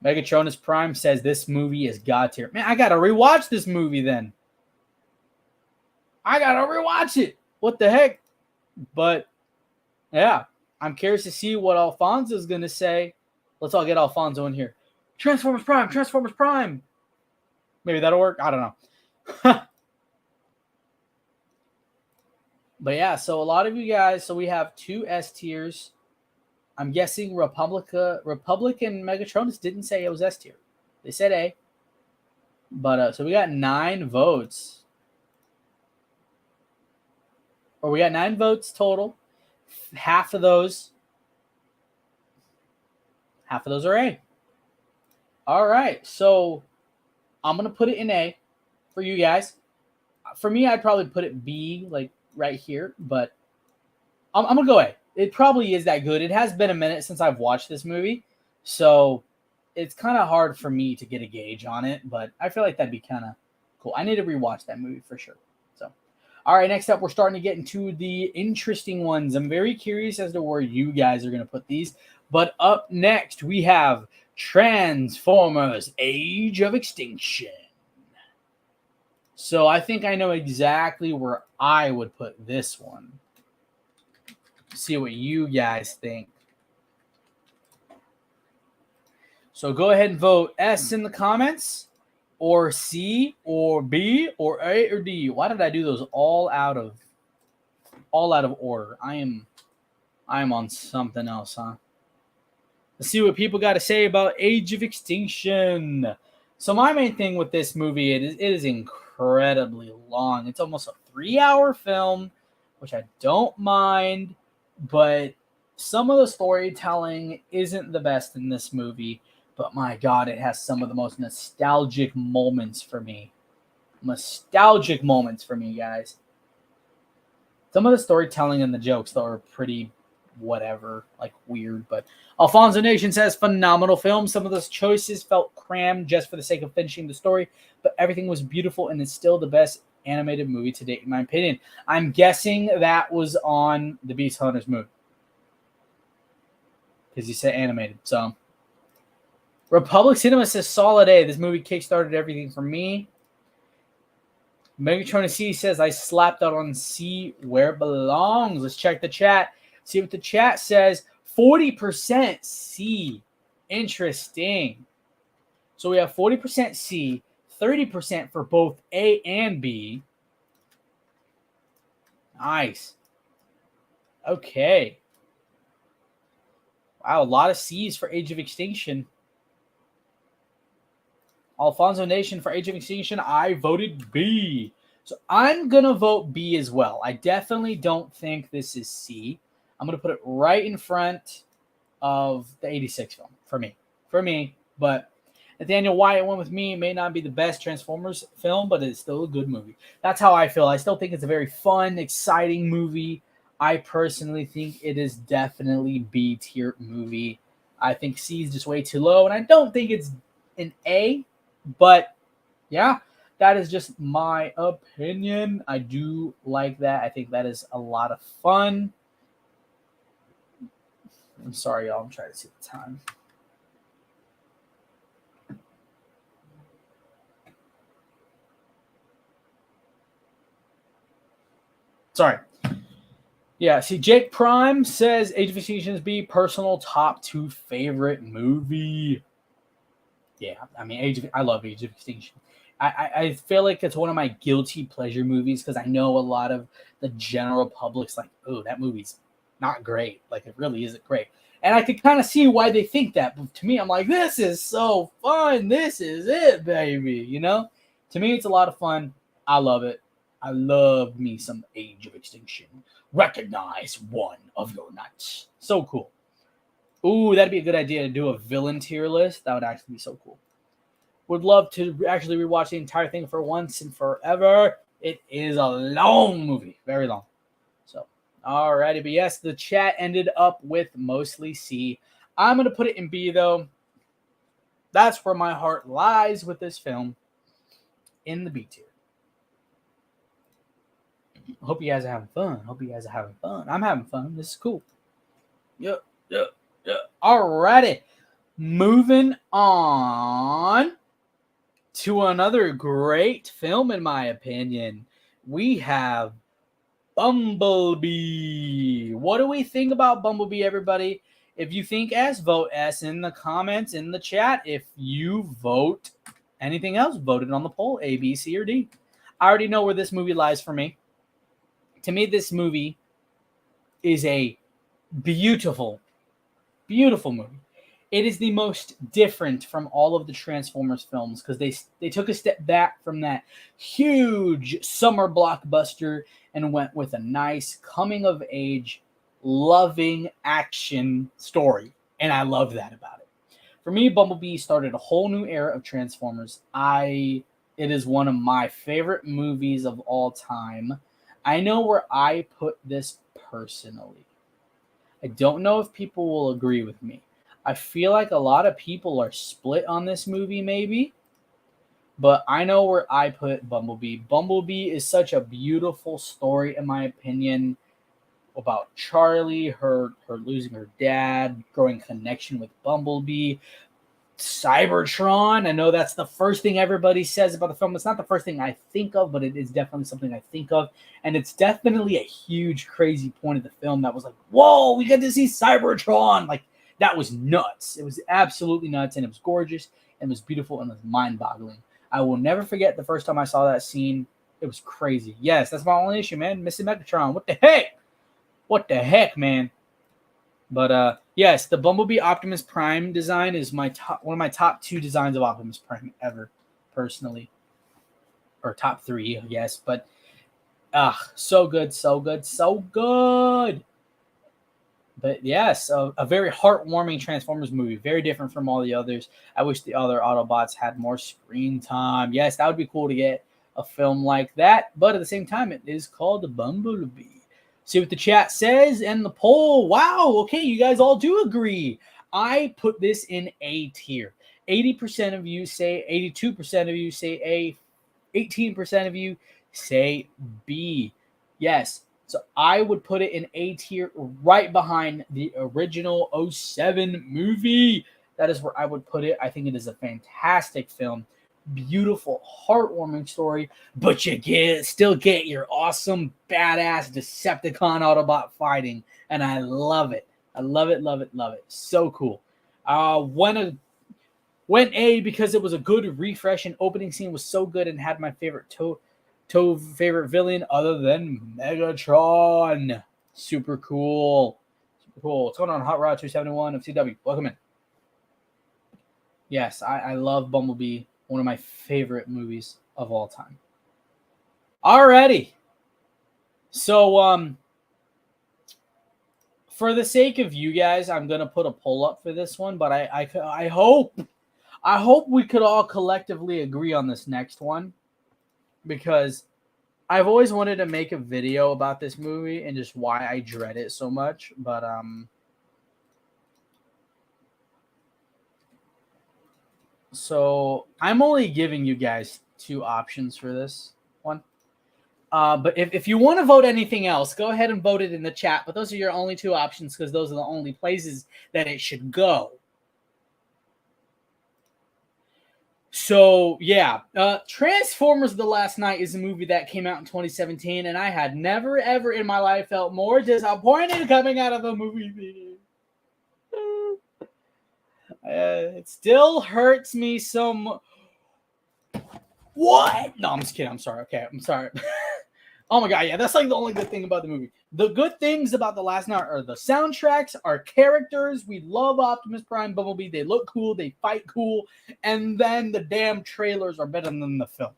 Megatronus Prime says this movie is God tier. Man, I got to rewatch this movie then. I got to rewatch it. What the heck? But, yeah, I'm curious to see what Alfonso is going to say. Let's all get Alfonso in here. Transformers Prime, Transformers Prime. Maybe that'll work. I don't know. But, yeah, so a lot of you guys, so we have 2 S tiers. I'm guessing Republic and Megatronus didn't say it was S tier. They said A. But so we got 9 votes. Or we got 9 votes total. Half of those are A. All right. So I'm going to put it in A for you guys. For me, I'd probably put it B, like right here. But I'm going to go A. It probably is that good. It has been a minute since I've watched this movie, so it's kind of hard for me to get a gauge on it, but I feel like that'd be kind of cool. I need to rewatch that movie for sure. So, all right, next up, we're starting to get into the interesting ones. I'm very curious as to where you guys are going to put these, but up next, we have Transformers Age of Extinction. So I think I know exactly where I would put this one. See what you guys think. So go ahead and vote S in the comments, or C, or B, or A, or D. Why did I do those all out of order? I am on something else, huh? Let's see what people got to say about Age of Extinction. So my main thing with this movie, it is incredibly long. It's almost a 3-hour film, which I don't mind, but some of the storytelling isn't the best in this movie. But my God, it has some of the most nostalgic moments for me. Nostalgic moments for me, guys. Some of the storytelling and the jokes, though, are pretty whatever, like weird. But Alfonso Nation says, phenomenal film. Some of those choices felt crammed just for the sake of finishing the story, but everything was beautiful and it's still the best animated movie to date, in my opinion. I'm guessing that was on the Beast Hunters movie, because you said animated. So Republic Cinema says, solid A. This movie kickstarted everything for me. Megatron C says, I slapped out on C where it belongs. Let's check the chat. See what the chat says. 40% C. Interesting. So we have 40% C, 30% for both A and B. Nice. Okay. Wow, a lot of C's for Age of Extinction. Alfonso Nation for Age of Extinction, I voted B. So I'm going to vote B as well. I definitely don't think this is C. I'm going to put it right in front of the 86 film for me. For me. But Nathaniel Wyatt went with me. It may not be the best Transformers film, but it's still a good movie. That's how I feel. I still think it's a very fun, exciting movie. I personally think it is definitely B-tier movie. I think C is just way too low, and I don't think it's an A. But, yeah, that is just my opinion. I do like that. I think that is a lot of fun. I'm sorry, y'all. I'm trying to see the time. Sorry. Yeah, see, Jake Prime says Age of Extinction is B, personal top 2 favorite movie. Yeah, I mean, I love Age of Extinction. I feel like it's one of my guilty pleasure movies because I know a lot of the general public's like, oh, that movie's not great. Like, it really isn't great. And I could kind of see why they think that. But to me, I'm like, this is so fun. This is it, baby. You know? To me, it's a lot of fun. I love it. I love me some Age of Extinction. Recognize one of your nuts. So cool. Ooh, that'd be a good idea to do a villain tier list. That would actually be so cool. Would love to actually rewatch the entire thing for once and forever. It is a long movie. Very long. So, alrighty. But yes, the chat ended up with mostly C. I'm going to put it in B, though. That's where my heart lies with this film. In the B tier. Hope you guys are having fun. I'm having fun. This is cool. Yep. Alrighty. Moving on to another great film, in my opinion. We have Bumblebee. What do we think about Bumblebee, everybody? If you think S, vote S in the comments, in the chat. If you vote anything else, vote it on the poll, A, B, C, or D. I already know where this movie lies for me. To me, this movie is a beautiful, beautiful movie. It is the most different from all of the Transformers films because they took a step back from that huge summer blockbuster and went with a nice coming-of-age, loving action story. And I love that about it. For me, Bumblebee started a whole new era of Transformers. It is one of my favorite movies of all time. I know where I put this personally. I don't know if people will agree with me. I feel like a lot of people are split on this movie, maybe. But I know where I put Bumblebee. Bumblebee is such a beautiful story, in my opinion, about Charlie, her losing her dad, growing connection with Bumblebee. Cybertron, I know that's the first thing everybody says about the film. It's not the first thing I think of, but it is definitely something I think of. And it's definitely a huge, crazy point of the film that was like, whoa, we get to see Cybertron. Like, that was nuts. It was absolutely nuts, and it was gorgeous, and it was beautiful, and it was mind-boggling. I will never forget the first time I saw that scene. It was crazy. Yes, that's my only issue, man. Missing Megatron. What the heck? What the heck, man? But yes, the Bumblebee Optimus Prime design is one of my top 2 designs of Optimus Prime ever, personally, or top 3, yes. But Ah, so good, so good, so good. But yes, a very heartwarming Transformers movie. Very different from all the others. I wish the other Autobots had more screen time. Yes, that would be cool to get a film like that. But at the same time, it is called Bumblebee. See what the chat says and the poll. Wow, okay, you guys all do agree. I put this in A tier. 80% of you say, 82% of you say A, 18% of you say B. Yes, so I would put it in A tier right behind the original 07 movie. That is where I would put it. I think it is a fantastic film. Beautiful, heartwarming story, but you still get your awesome, badass Decepticon Autobot fighting, and I love it. I love it, love it, love it. So cool. Went A because it was a good refresh, and opening scene was so good and had my favorite favorite villain other than Megatron. Super cool. Super cool. What's going on, Hot Rod 271 of CW? Welcome in. Yes, I love Bumblebee. One of my favorite movies of all time. Alrighty. So, for the sake of you guys, I'm gonna put a poll up for this one, but I hope we could all collectively agree on this next one, because I've always wanted to make a video about this movie and just why I dread it so much. But so I'm only giving you guys 2 options for this one. But if you want to vote anything else, go ahead and vote it in the chat. But those are your only 2 options, because those are the only places that it should go. So, yeah, Transformers The Last Night is a movie that came out in 2017, and I had never, ever in my life felt more disappointed coming out of a movie theater. It still hurts me some. What? No, I'm just kidding. I'm sorry. Okay, I'm sorry. Oh my god, yeah, that's like the only good thing about the movie. The good things about The Last Night are the soundtracks, our characters. We love Optimus Prime, Bumblebee. They look cool, they fight cool, and then the damn trailers are better than the film.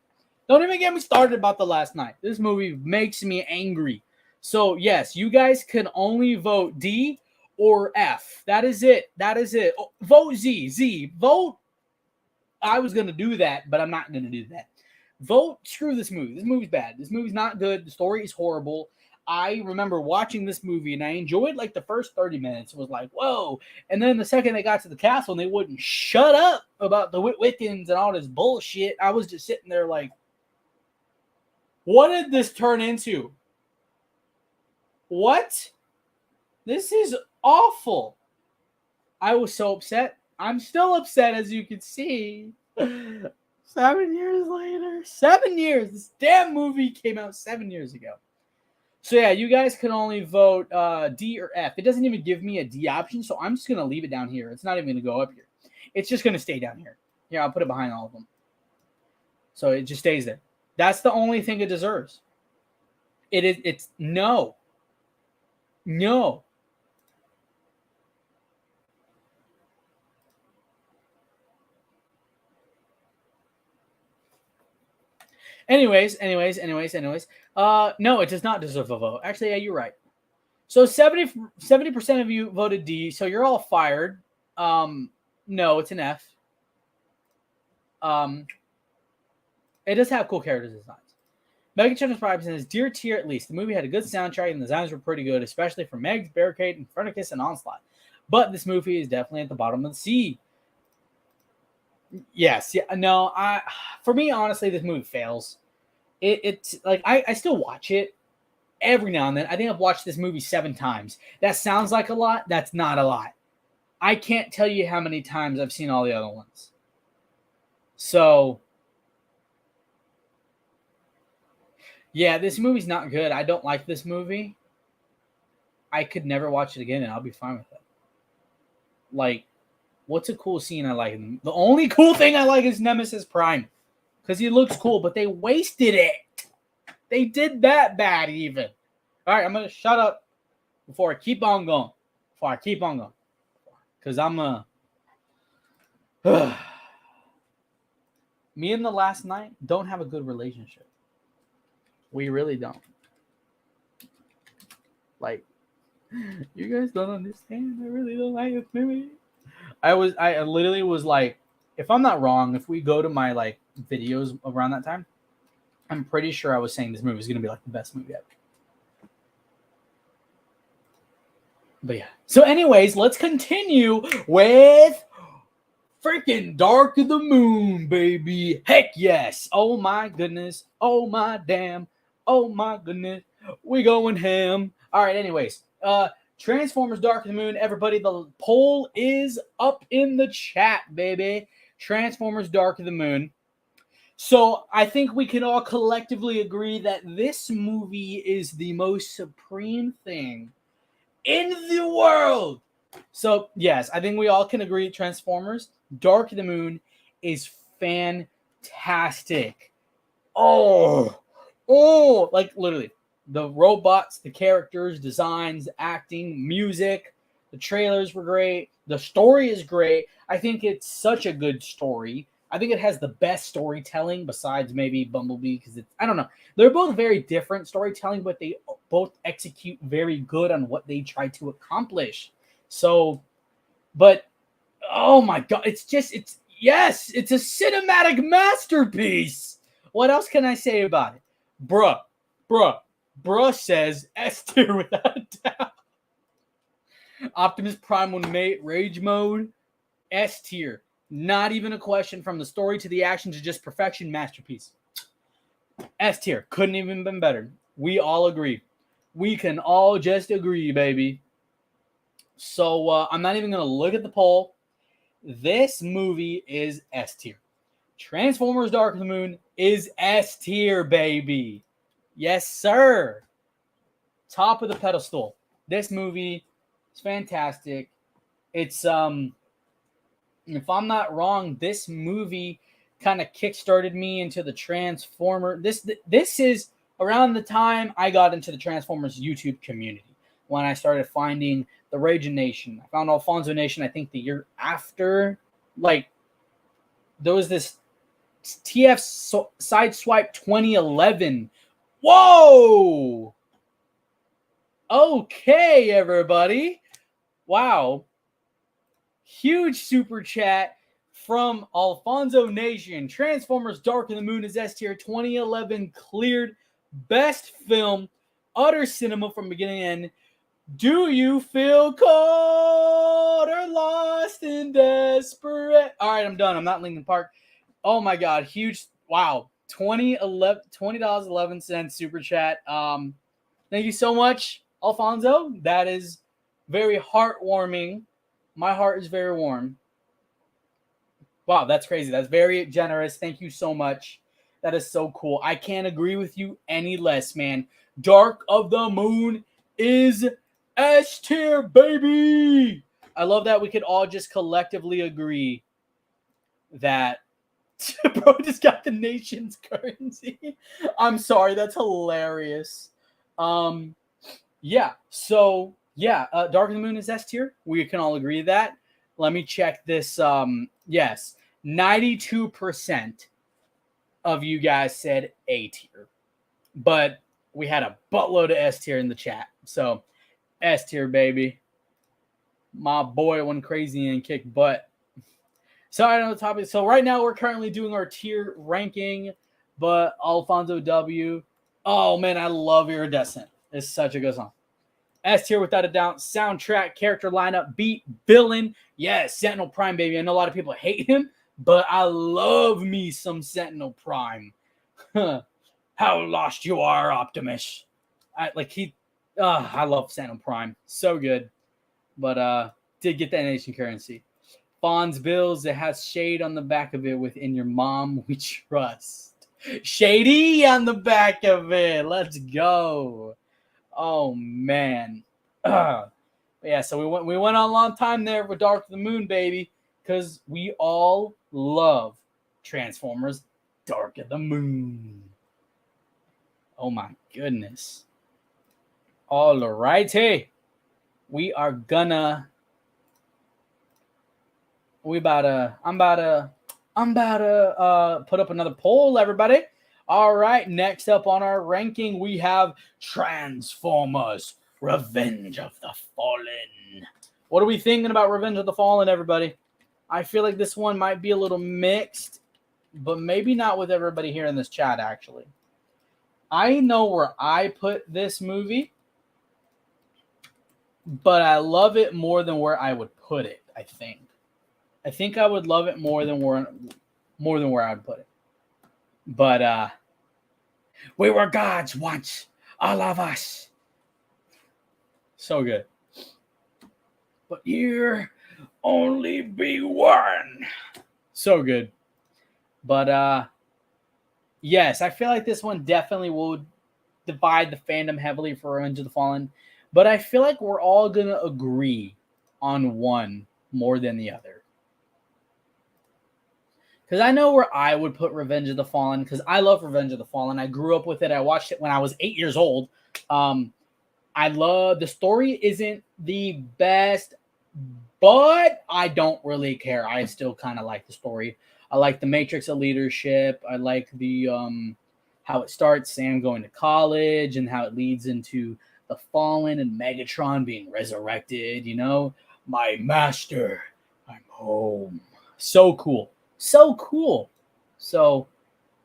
Don't even get me started about The Last Night. This movie makes me angry. So yes, you guys can only vote D or F. That is it. That is it. Oh, vote Z. Z. Vote. I was gonna do that, but I'm not gonna do that. Vote, screw this movie. This movie's bad. This movie's not good. The story is horrible. I remember watching this movie and I enjoyed like the first 30 minutes. It was like, whoa. And then the second they got to the castle and they wouldn't shut up about the Wiccans and all this bullshit, I was just sitting there like, what did this turn into? What? This is awful. I was so upset. I'm still upset, as you can see. 7 years later. 7 years. This damn movie came out 7 years ago. So yeah, you guys can only vote D or F. It doesn't even give me a D option, so I'm just going to leave it down here. It's not even going to go up here. It's just going to stay down here. Here, I'll put it behind all of them. So it just stays there. That's the only thing it deserves. It's no. No. Anyways. No, it does not deserve a vote. Actually, yeah, you're right. So 70% of you voted D, so you're all fired. No, it's an F. It does have cool character designs. Megatron Prime says, dear tier at least. The movie had a good soundtrack and the designs were pretty good, especially for Megs, Barricade, and Infernicus and Onslaught. But this movie is definitely at the bottom of the sea. Yes, yeah, no, for me, honestly, this movie fails. It's like I still watch it every now and then. I think I've watched this movie 7 times. That sounds like a lot. That's not a lot. I can't tell you how many times I've seen all the other ones. So, yeah, this movie's not good. I don't like this movie. I could never watch it again, and I'll be fine with it. Like, what's a cool scene I like? The only cool thing I like is Nemesis Prime, because he looks cool, but they wasted it. They did that bad even. All right, I'm going to shut up before I keep on going. Because I'm me and The Last Night don't have a good relationship. We really don't. Like, you guys don't understand. I really don't like this movie. I literally was like, if I'm not wrong, if we go to my like videos around that time, I'm pretty sure I was saying this movie is gonna be like the best movie ever. But yeah. So, anyways, let's continue with freaking Dark of the Moon, baby. Heck yes. Oh my goodness. Oh my damn. Oh my goodness. We going ham. All right, anyways. Transformers Dark of the Moon. Everybody, the poll is up in the chat, baby. Transformers Dark of the Moon. So I think we can all collectively agree that this movie is the most supreme thing in the world. So yes, I think we all can agree Transformers Dark of the Moon is fantastic. Oh, like literally the robots, the characters, designs, acting, music, the trailers were great. The story is great. I think it's such a good story. I think it has the best storytelling besides maybe Bumblebee because it's, I don't know. They're both very different storytelling, but they both execute very good on what they try to accomplish. So, but oh my God, it's a cinematic masterpiece. What else can I say about it? Bruh says S tier without a doubt. Optimus Prime on Rage Mode, S tier. Not even a question. From the story to the action to just perfection, masterpiece. S tier. Couldn't even been better. We all agree. We can all just agree, baby. So I'm not even going to look at the poll. This movie is S tier. Transformers Dark of the Moon is S tier, baby. Yes, sir. Top of the pedestal. This movie is fantastic. It's if I'm not wrong, this movie kind of kickstarted me into the Transformer. This is around the time I got into the Transformers YouTube community when I started finding the Raging Nation. I found Alfonso Nation, I think the year after. Like, there was this SIDESWIPE 2011. Whoa! Okay, everybody. Wow. Huge super chat from Alfonso Nation. Transformers Dark of the Moon is S tier. 2011 cleared. Best film. Utter cinema from beginning to end. Do you feel cold or lost and desperate? All right, I'm done. I'm not Linkin Park. Oh my God. Huge. Wow. $20.11 super chat. Thank you so much, Alfonso. That is very heartwarming. My heart is very warm. Wow, that's crazy. That's very generous. Thank you so much. That is so cool. I can't agree with you any less, man. Dark of the Moon is S tier, baby. I love that we could all just collectively agree that bro just got the nation's currency. I'm sorry, that's hilarious. Yeah, so yeah, Dark of the Moon is S tier. We can all agree to that. Let me check this. Yes, 92% of you guys said A tier, but we had a buttload of S tier in the chat. So S tier, baby. My boy went crazy and kicked butt. Sorry on the topic. So right now we're currently doing our tier ranking, but Alfonso W. Oh man, I love Iridescent. It's such a good song. S tier without a doubt. Soundtrack, character lineup, beat, villain. Yes, Sentinel Prime, baby. I know a lot of people hate him, but I love me some Sentinel Prime. How lost you are, Optimus. I love Sentinel Prime. So good. But did get that nation currency. Fonz Bills, it has shade on the back of it with In Your Mom We Trust. Shady on the back of it. Let's go. Oh man. Yeah, so we went on a long time there with Dark of the Moon, baby, because we all love Transformers Dark of the Moon. Oh my goodness. All righty. I'm about to put up another poll, everybody. All right, next up on our ranking, we have Transformers Revenge of the Fallen. What are we thinking about Revenge of the Fallen, everybody? I feel like this one might be a little mixed, but maybe not with everybody here in this chat, actually. I know where I put this movie, but I love it more than where I would put it, I think I would love it more than where I would put it. But we were gods once, all of us. So good. But here only be one. So good. But yes, I feel like this one definitely will divide the fandom heavily for Revenge of the Fallen. But I feel like we're all going to agree on one more than the other. Because I know where I would put Revenge of the Fallen, because I love Revenge of the Fallen. I grew up with it. I watched it when I was 8 years old. I love the story isn't the best, but I don't really care. I still kind of like the story. I like the matrix of leadership. I like the how it starts, Sam going to college, and how it leads into the Fallen and Megatron being resurrected. You know, my master, I'm home. So cool. So cool. So,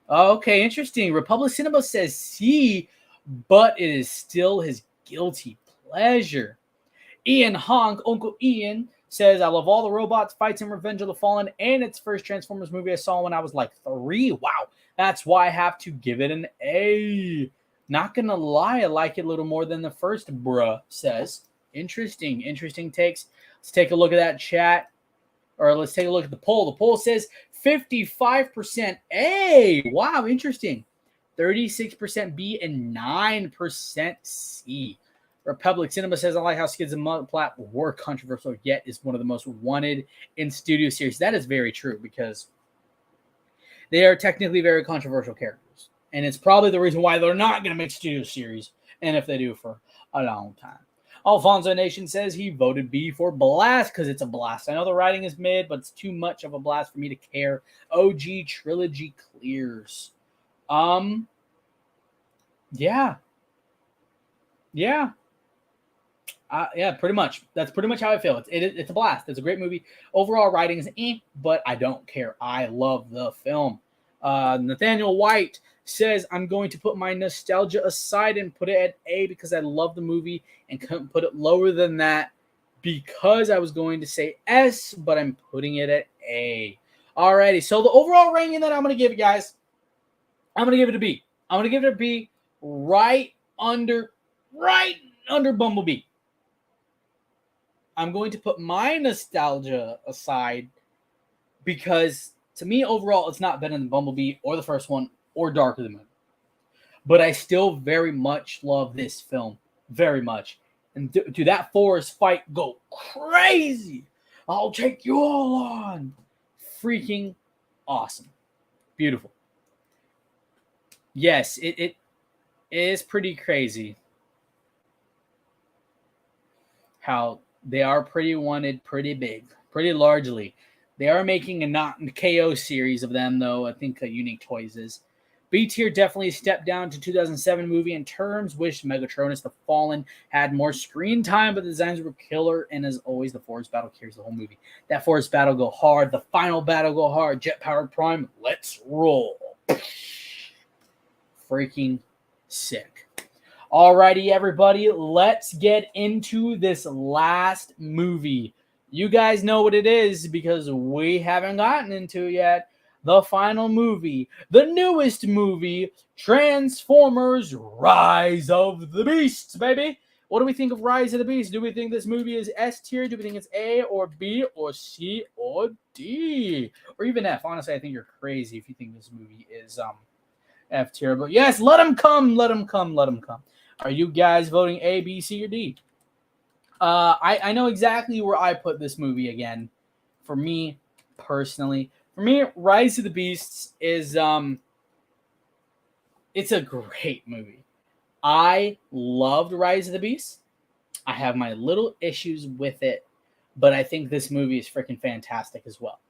okay, interesting. Republic Cinema says C, but it is still his guilty pleasure. Ian Honk, Uncle Ian, says, I love all the robots, fights, and Revenge of the Fallen, and its first Transformers movie I saw when I was like 3. Wow. That's why I have to give it an A. Not gonna lie, I like it a little more than the first, bruh, says. Interesting takes. Let's take a look at that chat. Or let's take a look at the poll. The poll says 55% A. Wow, interesting. 36% B and 9% C. Republic Cinema says, I like how Skids and Mudplat were controversial, yet is one of the most wanted in studio series. That is very true, because they are technically very controversial characters. And it's probably the reason why they're not going to make studio series, and if they do, for a long time. Alfonso Nation says he voted B for Blast because it's a blast. I know the writing is mid, but it's too much of a blast for me to care. OG trilogy clears. Yeah. Yeah, pretty much. That's pretty much how I feel. It's a blast. It's a great movie. Overall writing is but I don't care. I love the film. Nathaniel White says, I'm going to put my nostalgia aside and put it at A because I love the movie and couldn't put it lower than that because I was going to say S, but I'm putting it at A. Alrighty, so the overall ranking that I'm going to give it, guys, I'm going to give it a B. I'm going to give it a B right under Bumblebee. I'm going to put my nostalgia aside because to me, overall, it's not better than Bumblebee or the first one or Dark of the Moon. But I still very much love this film. Very much. And to that forest fight go crazy. I'll take you all on. Freaking awesome. Beautiful. Yes, it is pretty crazy how they are pretty wanted, pretty big, pretty largely. They are making a not KO series of them, though. I think Unique Toys is. B tier definitely stepped down to 2007 movie in terms. Wish Megatronus the Fallen had more screen time, but the designs were killer. And as always, the forest battle carries the whole movie. That forest battle go hard. The final battle go hard. Jet powered Prime. Let's roll. Freaking sick. Alrighty, everybody. Let's get into this last movie. You guys know what it is because we haven't gotten into it yet. The final movie, the newest movie, Transformers Rise of the Beasts, baby. What do we think of Rise of the Beasts? Do we think this movie is S tier? Do we think it's A or B or C or D? Or even F? Honestly, I think you're crazy if you think this movie is F tier. But yes, let them come, let them come, let them come. Are you guys voting A, B, C, or D? I know exactly where I put this movie again. For me, personally. For me, Rise of the Beasts is it's a great movie. I loved Rise of the Beasts. I have my little issues with it, but I think this movie is freaking fantastic as well.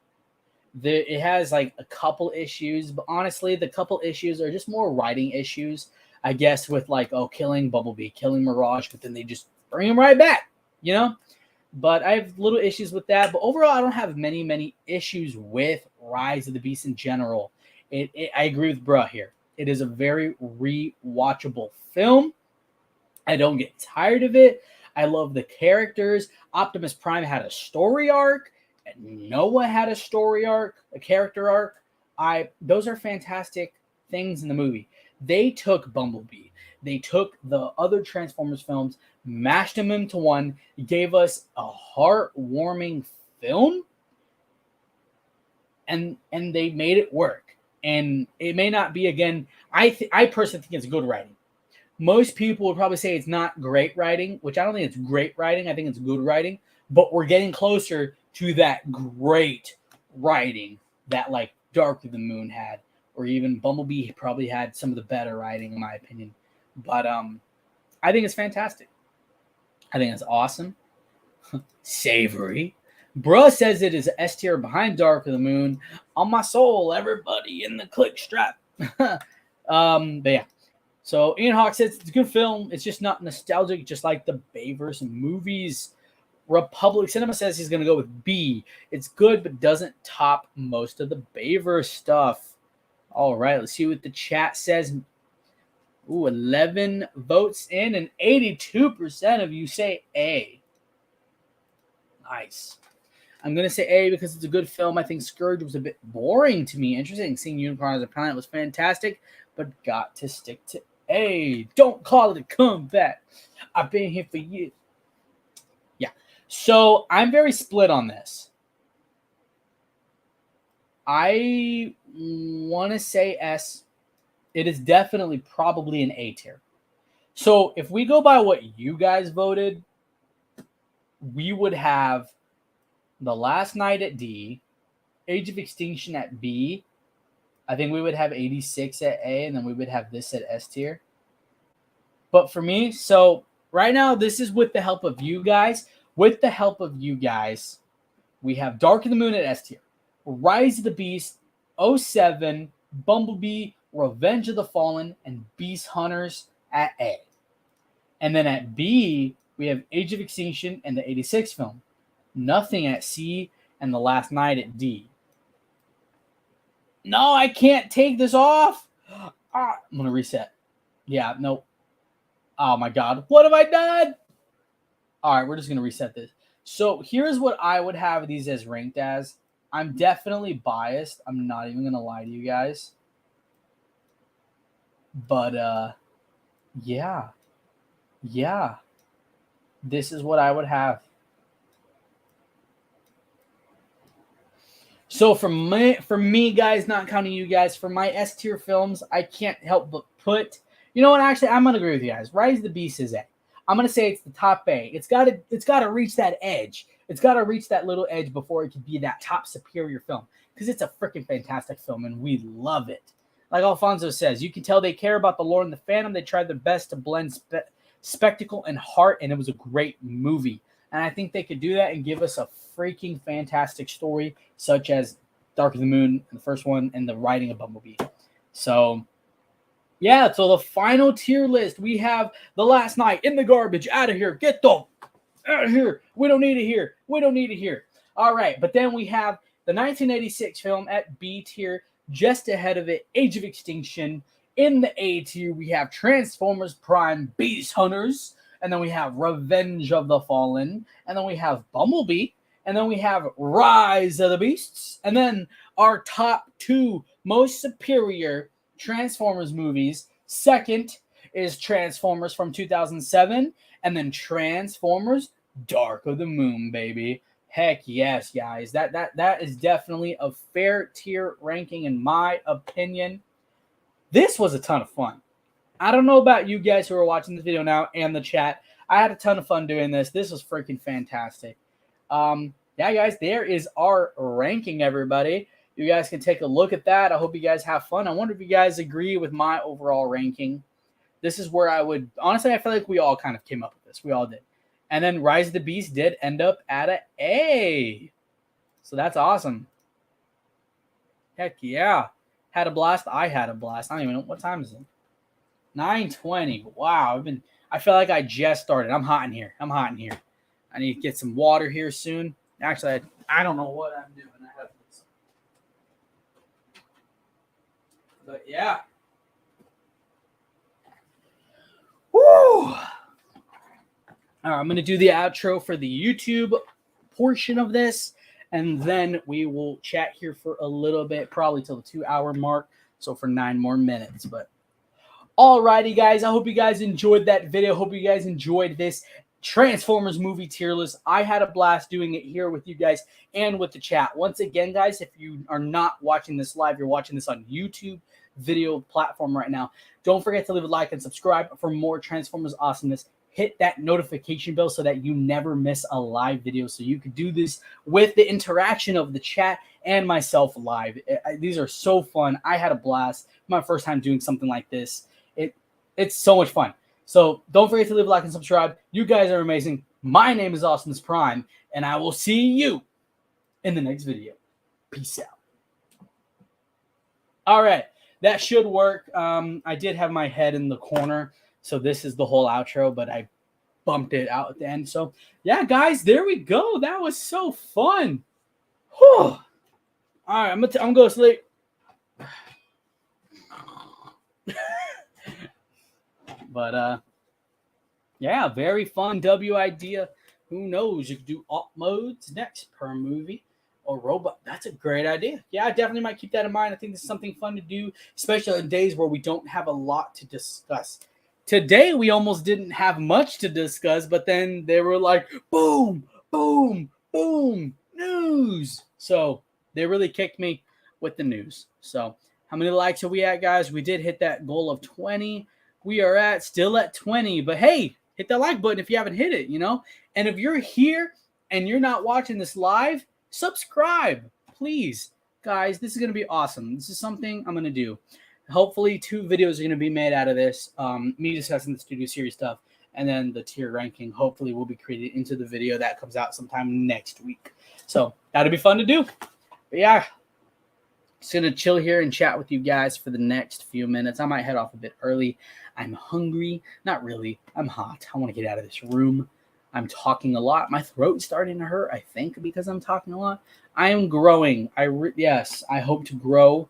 It has like a couple issues, but honestly, the couple issues are just more writing issues, I guess, with like, killing Bumblebee, killing Mirage, but then they just bring them right back, you know? But I have little issues with that. But overall, I don't have many issues with Rise of the Beast in general. I agree with Bruh here. It is a very rewatchable film. I don't get tired of it. I love the characters. Optimus Prime had a story arc, and Noah had a story arc, a character arc. Those are fantastic things in the movie. They took Bumblebee. They took the other Transformers films, mashed them into one, gave us a heartwarming film, and they made it work. And it may not be, again, I personally think it's good writing. Most people would probably say it's not great writing, which I don't think it's great writing. I think it's good writing, but we're getting closer to that great writing that like Dark of the Moon had, or even Bumblebee probably had some of the better writing in my opinion. But I think it's fantastic. I think it's awesome. Savory. Bruh says it is S tier behind Dark of the Moon. On my soul, everybody in the click strap. But yeah. So Ian Hawk says it's a good film. It's just not nostalgic, just like the Bayverse movies. Republic Cinema says he's going to go with B. It's good, but doesn't top most of the Bayverse stuff. All right, let's see what the chat says. Ooh, 11 votes in, and 82% of you say A. Nice. I'm going to say A because it's a good film. I think Scourge was a bit boring to me. Interesting. Seeing Unicorn as a planet was fantastic, but got to stick to A. Don't call it a comeback. I've been here for years. Yeah. So I'm very split on this. I want to say S. It is definitely probably an A tier. So if we go by what you guys voted, we would have The Last Night at D, Age of Extinction at B. I think we would have 86 at A, and then we would have this at S tier. But for me, so right now, this is with the help of you guys. With the help of you guys, we have Dark of the Moon at S tier, Rise of the Beast, 07, Bumblebee, Revenge of the Fallen, and Beast Hunters at A. And then at B, we have Age of Extinction and the 86 film. Nothing at C, and The Last Night at D. No, I can't take this off. I'm going to reset. Yeah, nope. Oh, my God. What have I done? All right, we're just going to reset this. So here's what I would have these as ranked as. I'm definitely biased. I'm not even going to lie to you guys. But, yeah. Yeah. This is what I would have. So for me, guys, not counting you guys, for my S tier films, I can't help but put, you know what, actually, I'm going to agree with you guys. Rise of the Beast is A. I'm going to say it's the top A. It's got to reach that edge. It's got to reach that little edge before it could be that top superior film, because it's a freaking fantastic film, and we love it. Like Alfonso says, you can tell they care about the lore and the fandom. They tried their best to blend spectacle and heart, and it was a great movie. And I think they could do that and give us a freaking fantastic story, such as Dark of the Moon, the first one, and the writing of Bumblebee. So, yeah, so the final tier list, we have The Last Night, in the garbage, out of here, get them out of here. We don't need it here. We don't need it here. All right, but then we have the 1986 film at B tier, just ahead of it, Age of Extinction. In the A tier, we have Transformers Prime Beast Hunters. And then we have Revenge of the Fallen. And then we have Bumblebee. And then we have Rise of the Beasts. And then our top two most superior Transformers movies. Second is Transformers from 2007. And then Transformers Dark of the Moon, baby. Heck yes, guys. That is definitely a fair tier ranking in my opinion. This was a ton of fun. I don't know about you guys who are watching this video now and the chat. I had a ton of fun doing this. This was freaking fantastic. Yeah, guys, there is our ranking, everybody. You guys can take a look at that. I hope you guys have fun. I wonder if you guys agree with my overall ranking. This is where I would, honestly, I feel like we all kind of came up with this. We all did. And then Rise of the Beast did end up at an A. So that's awesome. Heck yeah. Had a blast. I had a blast. I don't even know. What time is it? 9:20. Wow. I feel like I just started. I'm hot in here. I'm hot in here. I need to get some water here soon. Actually, I don't know what I'm doing. I have this. But yeah. Woo! All right, I'm going to do the outro for the YouTube portion of this, and then we will chat here for a little bit, probably till the 2-hour mark, so for 9 more minutes. But alrighty, guys, I hope you guys enjoyed that video. Hope you guys enjoyed this Transformers movie tier list. I had a blast doing it here with you guys and with the chat. Once again, guys, if you are not watching this live, you're watching this on YouTube video platform right now, don't forget to leave a like and subscribe for more Transformers awesomeness. Hit that notification bell so that you never miss a live video, so you could do this with the interaction of the chat and myself live. These are so fun. I had a blast. My first time doing something like this. It's so much fun. So don't forget to leave a like and subscribe. You guys are amazing. My name is Optimus Prime, and I will see you in the next video. Peace out. All right, that should work. I did have my head in the corner, so this is the whole outro, but I bumped it out at the end. So yeah, guys, there we go. That was so fun. Whew. All right, I'm gonna go to sleep. But yeah, very fun W idea. Who knows? You could do alt modes next per movie or robot. That's a great idea. Yeah, I definitely might keep that in mind. I think this is something fun to do, especially on days where we don't have a lot to discuss. Today, we almost didn't have much to discuss, but then they were like, boom, boom, boom, news. So they really kicked me with the news. So how many likes are we at, guys? We did hit that goal of 20. We are still at 20, but hey, hit that like button if you haven't hit it, you know? And if you're here and you're not watching this live, subscribe, please. Guys, this is going to be awesome. This is something I'm going to do. Hopefully 2 videos are going to be made out of this. Me discussing the Studio Series stuff, and then the tier ranking hopefully will be created into the video that comes out sometime next week. So that'll be fun to do. But yeah, just going to chill here and chat with you guys for the next few minutes. I might head off a bit early. I'm hungry. Not really. I'm hot. I want to get out of this room. I'm talking a lot. My throat's starting to hurt, I think, because I'm talking a lot. I am growing. Yes, I hope to grow.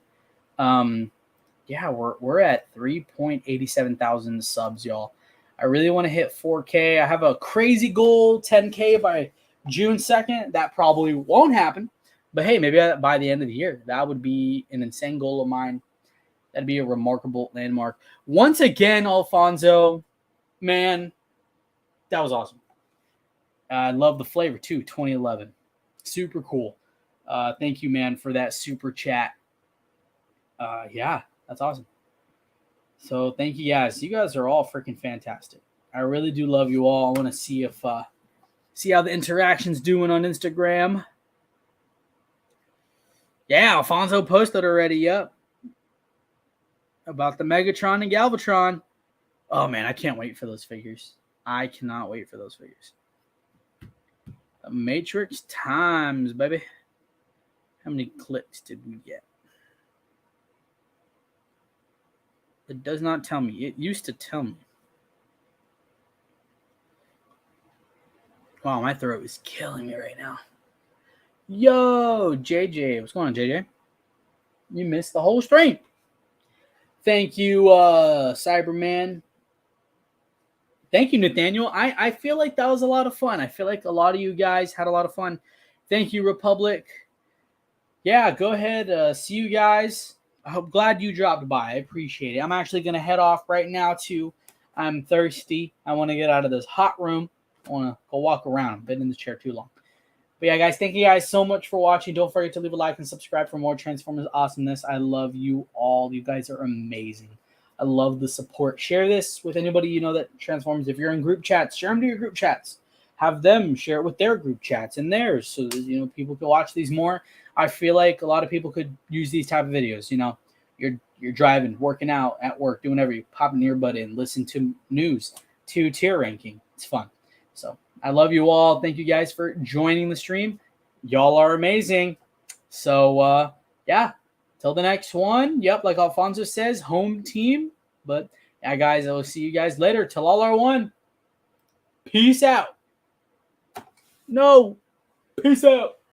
Yeah, we're at 3.87 thousand subs, y'all. I really want to hit 4K. I have a crazy goal, 10K by June 2nd. That probably won't happen. But hey, maybe by the end of the year. That would be an insane goal of mine. That'd be a remarkable landmark. Once again, Alfonso, man, that was awesome. I love the flavor too, 2011. Super cool. Thank you, man, for that super chat. Yeah, that's awesome. So thank you guys. You guys are all freaking fantastic. I really do love you all. I want to see if see how the interaction's doing on Instagram. Yeah, Alfonso posted already. Yep. About the Megatron and Galvatron. Oh, man, I can't wait for those figures. I cannot wait for those figures. The Matrix times, baby. How many clicks did we get? It does not tell me. It used to tell me. Wow, my throat is killing me right now. Yo, JJ. What's going on, JJ? You missed the whole stream. Thank you, Cyberman. Thank you, Nathaniel. I feel like that was a lot of fun. I feel like a lot of you guys had a lot of fun. Thank you, Republic. Yeah, go ahead. See you guys. I'm glad you dropped by. I appreciate it. I'm actually going to head off right now, too. I'm thirsty. I want to get out of this hot room. I want to go walk around. I've been in the chair too long. But yeah, guys, thank you guys so much for watching. Don't forget to leave a like and subscribe for more Transformers awesomeness. I love you all. You guys are amazing. I love the support. Share this with anybody you know that Transformers. If you're in group chats, share them to your group chats. Have them share it with their group chats and theirs so that, you know, people can watch these more. I feel like a lot of people could use these type of videos. You know, you're driving, working out, at work, doing whatever. You pop an earbud in, listen to news, to tier ranking. It's fun. So I love you all. Thank you guys for joining the stream. Y'all are amazing. So, yeah, till the next one. Yep, like Alfonso says, home team. But Yeah, guys, I will see you guys later. Till all are one. Peace out. No. Peace out.